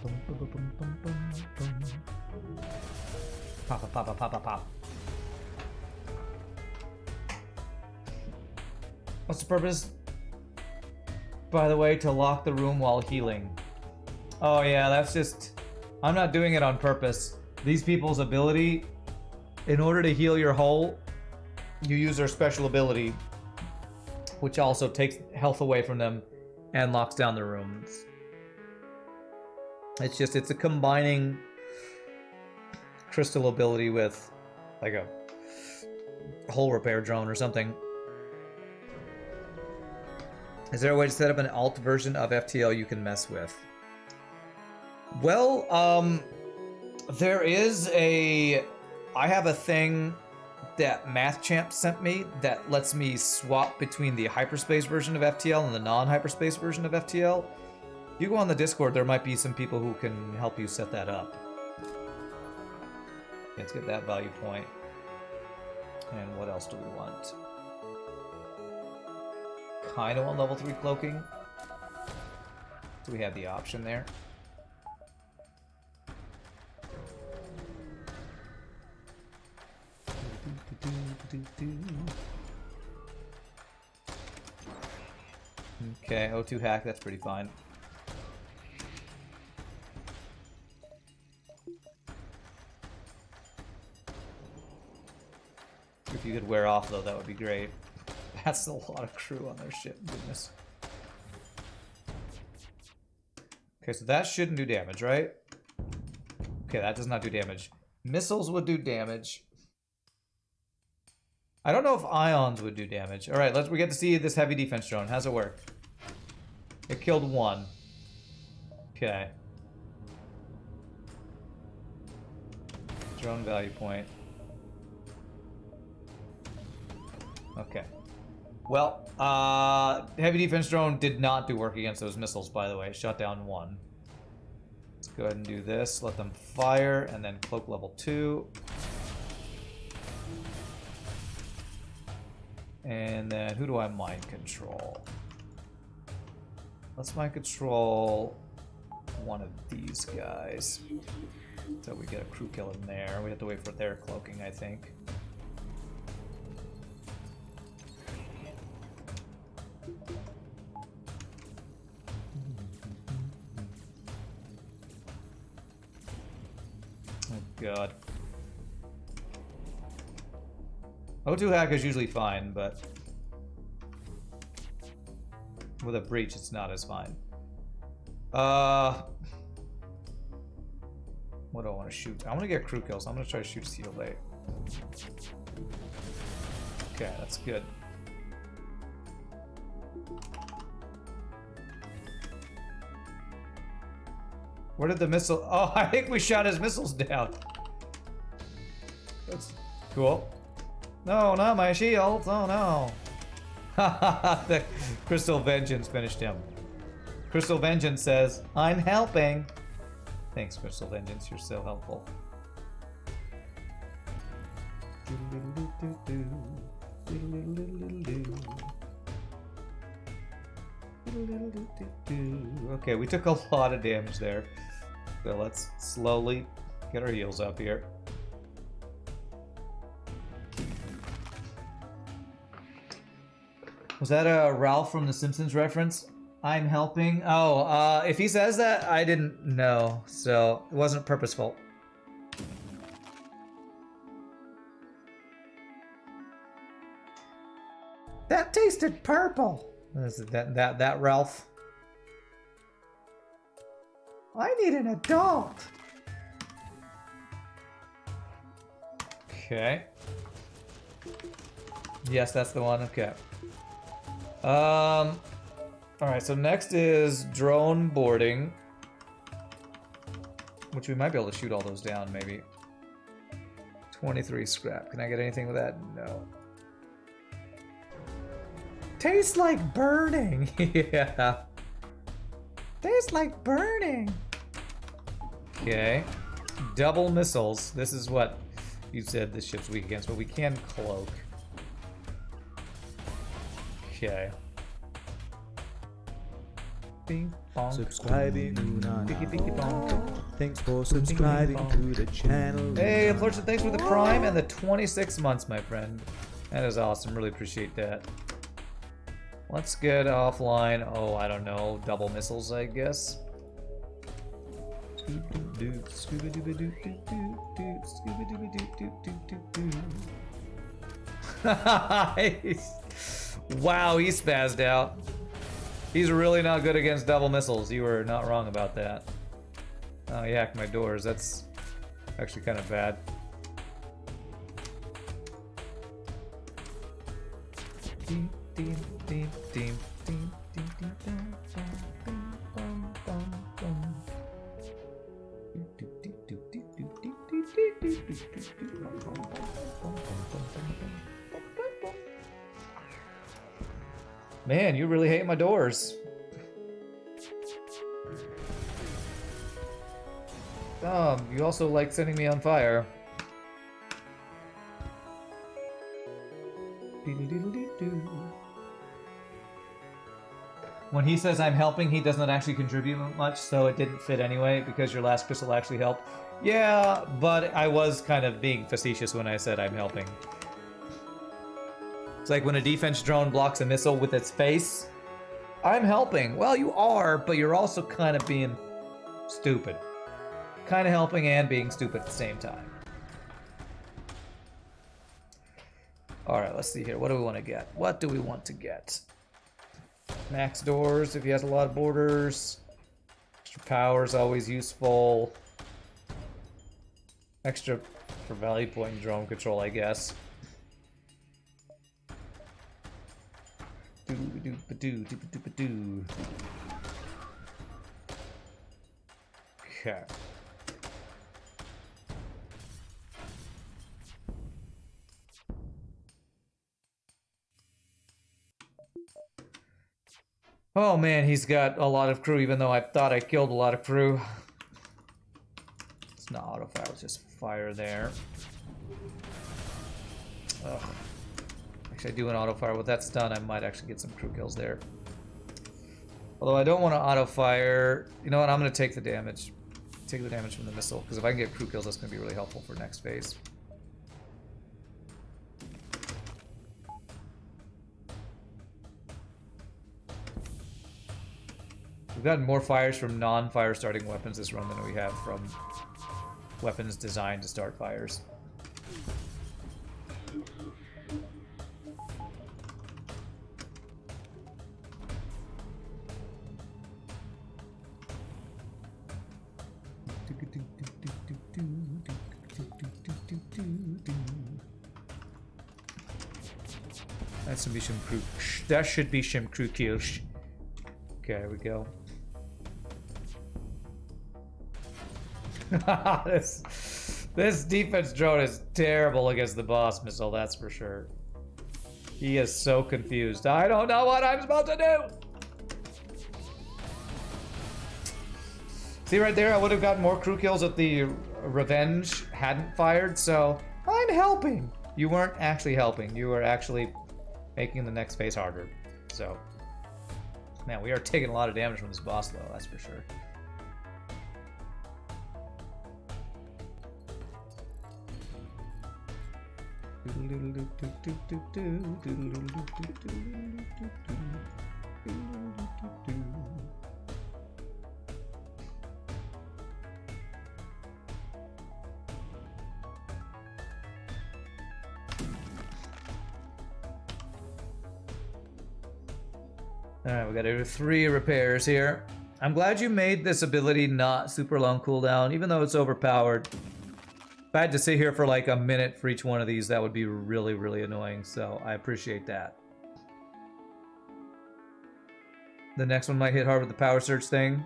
Bum, bum, bum, bum, bum, bum. Pop, pop, pop, pop, pop. What's the purpose? By the way, to lock the room while healing. Oh yeah, that's just... I'm not doing it on purpose. These people's ability, in order to heal your hull, you use their special ability, which also takes health away from them and locks down the rooms. It's a combining crystal ability with like a hull repair drone or something. Is there a way to set up an alt version of FTL you can mess with? Well, there is a... I have a thing that MathChamp sent me that lets me swap between the hyperspace version of FTL and the non-hyperspace version of FTL. If you go on the Discord, there might be some people who can help you set that up. Let's get that value point. And what else do we want? Kind of on level 3 cloaking. Do we have the option there? Okay, O2 hack, that's pretty fine. If you could wear off though, that would be great. That's a lot of crew on their ship, goodness. Okay, so that shouldn't do damage, right? Okay, that does not do damage. Missiles would do damage. I don't know if ions would do damage. All right, we get to see this heavy defense drone. How's it work? It killed one. Okay. Drone value point. Okay. Well, heavy defense drone did not do work against those missiles, by the way. Shot down one. Let's go ahead and do this. Let them fire, and then cloak level 2. And then who do I mind control? Let's mind control one of these guys. So we get a crew kill in there. We have to wait for their cloaking, I think. Oh god. O2 hack is usually fine, but with a breach it's not as fine. What do I want to shoot? I want to get crew kills. I'm going to try to shoot Seal 8. Okay, that's good. Where did the missile... Oh, I think we shot his missiles down. That's cool. No, not my shields. Oh, no. The Crystal Vengeance finished him. Crystal Vengeance says, I'm helping. Thanks, Crystal Vengeance. You're so helpful. Okay, we took a lot of damage there. So let's slowly get our heals up here. Was that a Ralph from The Simpsons reference? I'm helping? Oh, if he says that, I didn't know, so it wasn't purposeful. That tasted purple. Is it that Ralph? I need an adult. Okay. Yes, that's the one. Okay. Alright, so next is drone boarding. Which we might be able to shoot all those down, maybe. 23 scrap. Can I get anything with that? No. Tastes like burning! Yeah. Tastes like burning! Okay. Double missiles. This is what you said this ship's weak against, but we can cloak. Okay. Bing, bong, Subscribing. bong. Thanks for subscribing to the channel. Hey, Flurson, thanks for the Prime and the 26 months, my friend. That is awesome. Really appreciate that. Let's get offline. Oh, I don't know. Double missiles, I guess. Wow, he spazzed out. He's really not good against double missiles. You were not wrong about that. Oh, he hacked my doors. That's actually kind of bad. Man, you really hate my doors. You also like setting me on fire. When he says I'm helping, he does not actually contribute much, so it didn't fit anyway, because your last crystal actually helped. Yeah, but I was kind of being facetious when I said I'm helping. It's like when a defense drone blocks a missile with its face. I'm helping. Well, you are, but you're also kind of being stupid. Kind of helping and being stupid at the same time. Alright, let's see here. What do we want to get? What do we want to get? Max doors if he has a lot of borders. Extra power is always useful. Extra for value point and drone control, I guess. Doo-ba-doo-ba-doo-ba-doo-ba-doo. Okay. Oh man, he's got a lot of crew, even though I thought I killed a lot of crew. It's not auto fire, it's just fire there. Ugh. Actually, I do an auto fire. With that stun, I might actually get some crew kills there. Although I don't want to auto fire. You know what? I'm going to take the damage. Take the damage from the missile, because if I can get crew kills, that's going to be really helpful for next phase. We've gotten more fires from non-fire starting weapons this run than we have from weapons designed to start fires. That should be some crew. That should be some crew kills. Okay, here we go. this defense drone is terrible against the boss missile, that's for sure. He is so confused. I don't know what I'm supposed to do! See right there, I would have gotten more crew kills if the Revenge hadn't fired, so I'm helping. You weren't actually helping. You were actually making the next phase harder. So, man, we are taking a lot of damage from this boss, though, that's for sure. Alright, we gotta do 3 repairs here. I'm glad you made this ability not super long cooldown, even though it's overpowered. If I had to sit here for like a minute for each one of these, that would be really, really annoying, so I appreciate that. The next one might hit hard with the power surge thing.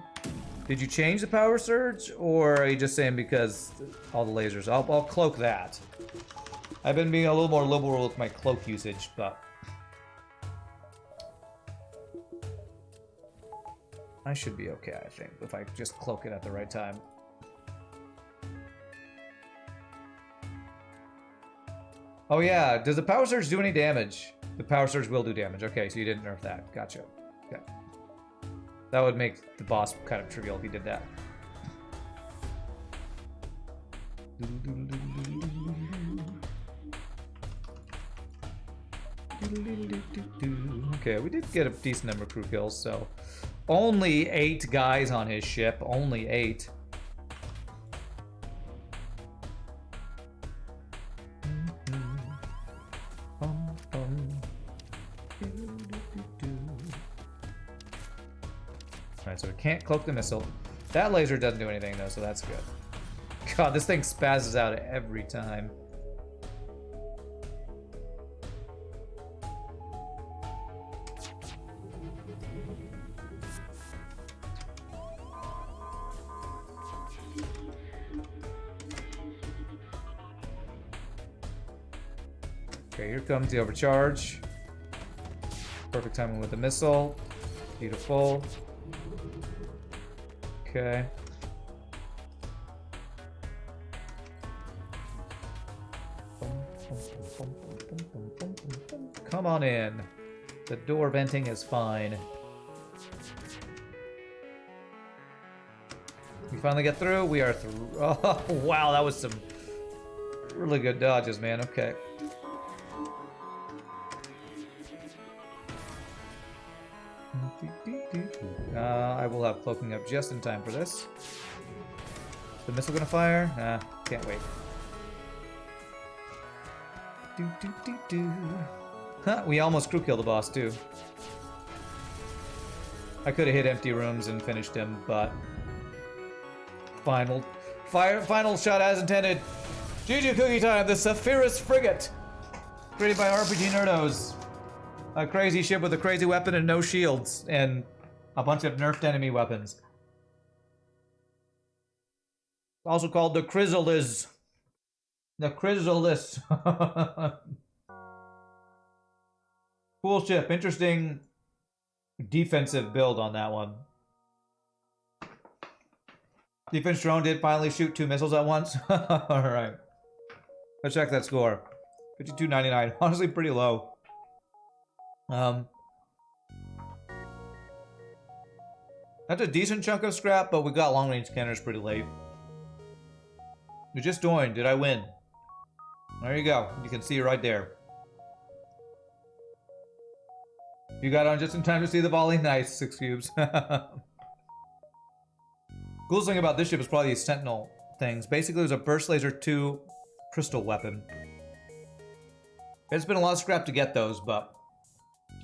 Did you change the power surge, or are you just saying because all the lasers? I'll cloak that. I've been being a little more liberal with my cloak usage, but I should be okay, I think, if I just cloak it at the right time. Oh yeah, does the power surge do any damage? The power surge will do damage. Okay, so you didn't nerf that. Gotcha. Okay. That would make the boss kind of trivial if he did that. Okay, we did get a decent number of crew kills, so only 8 guys on his ship. Only 8. Alright, so we can't cloak the missile. That laser doesn't do anything though, so that's good. God, this thing spazzes out every time. Okay, here comes the overcharge. Perfect timing with the missile. Beautiful. Okay. Come on in. The door venting is fine. We finally get through. We are through. Oh, wow, that was some really good dodges, man. Okay. I will have cloaking up just in time for this. Is the missile gonna fire? Nah, can't wait. Huh, we almost crew killed the boss too. I could have hit empty rooms and finished him, but Final shot as intended. GG Cookie Time, the Sapphirus frigate. Created by RPGNerdos. A crazy ship with a crazy weapon and no shields. And a bunch of nerfed enemy weapons. Also called the Cryzelis. The Cryzelis. Cool ship. Interesting defensive build on that one. Defense drone did finally shoot 2 missiles at once. Alright. Let's check that score. 52.99. Honestly, pretty low. That's a decent chunk of scrap, but we got long-range scanners pretty late. You just joined. Did I win? There you go. You can see it right there. You got on just in time to see the volley. Nice. 6 cubes. Coolest thing about this ship is probably these Sentinel things. Basically, it was a Burst Laser 2 crystal weapon. It's been a lot of scrap to get those, but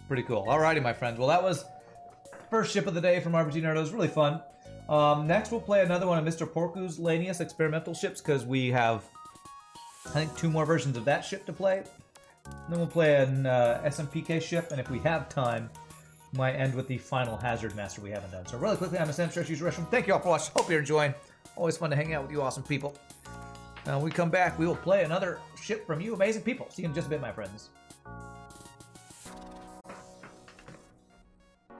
pretty cool. Alrighty, my friends. Well, that was first ship of the day from RPGNerdos. Really fun. Next, we'll play another one of Mr. Porcu's Lanius experimental ships, because we have, I think, 2 more versions of that ship to play. And then we'll play an SMPK ship, and if we have time, might end with the final Hazard Master we haven't done. So really quickly, I'm a Sam Stretch User Restroom. Thank you all for watching. Hope you're enjoying. Always fun to hang out with you awesome people. When we come back, we will play another ship from you amazing people. See you in just a bit, my friends.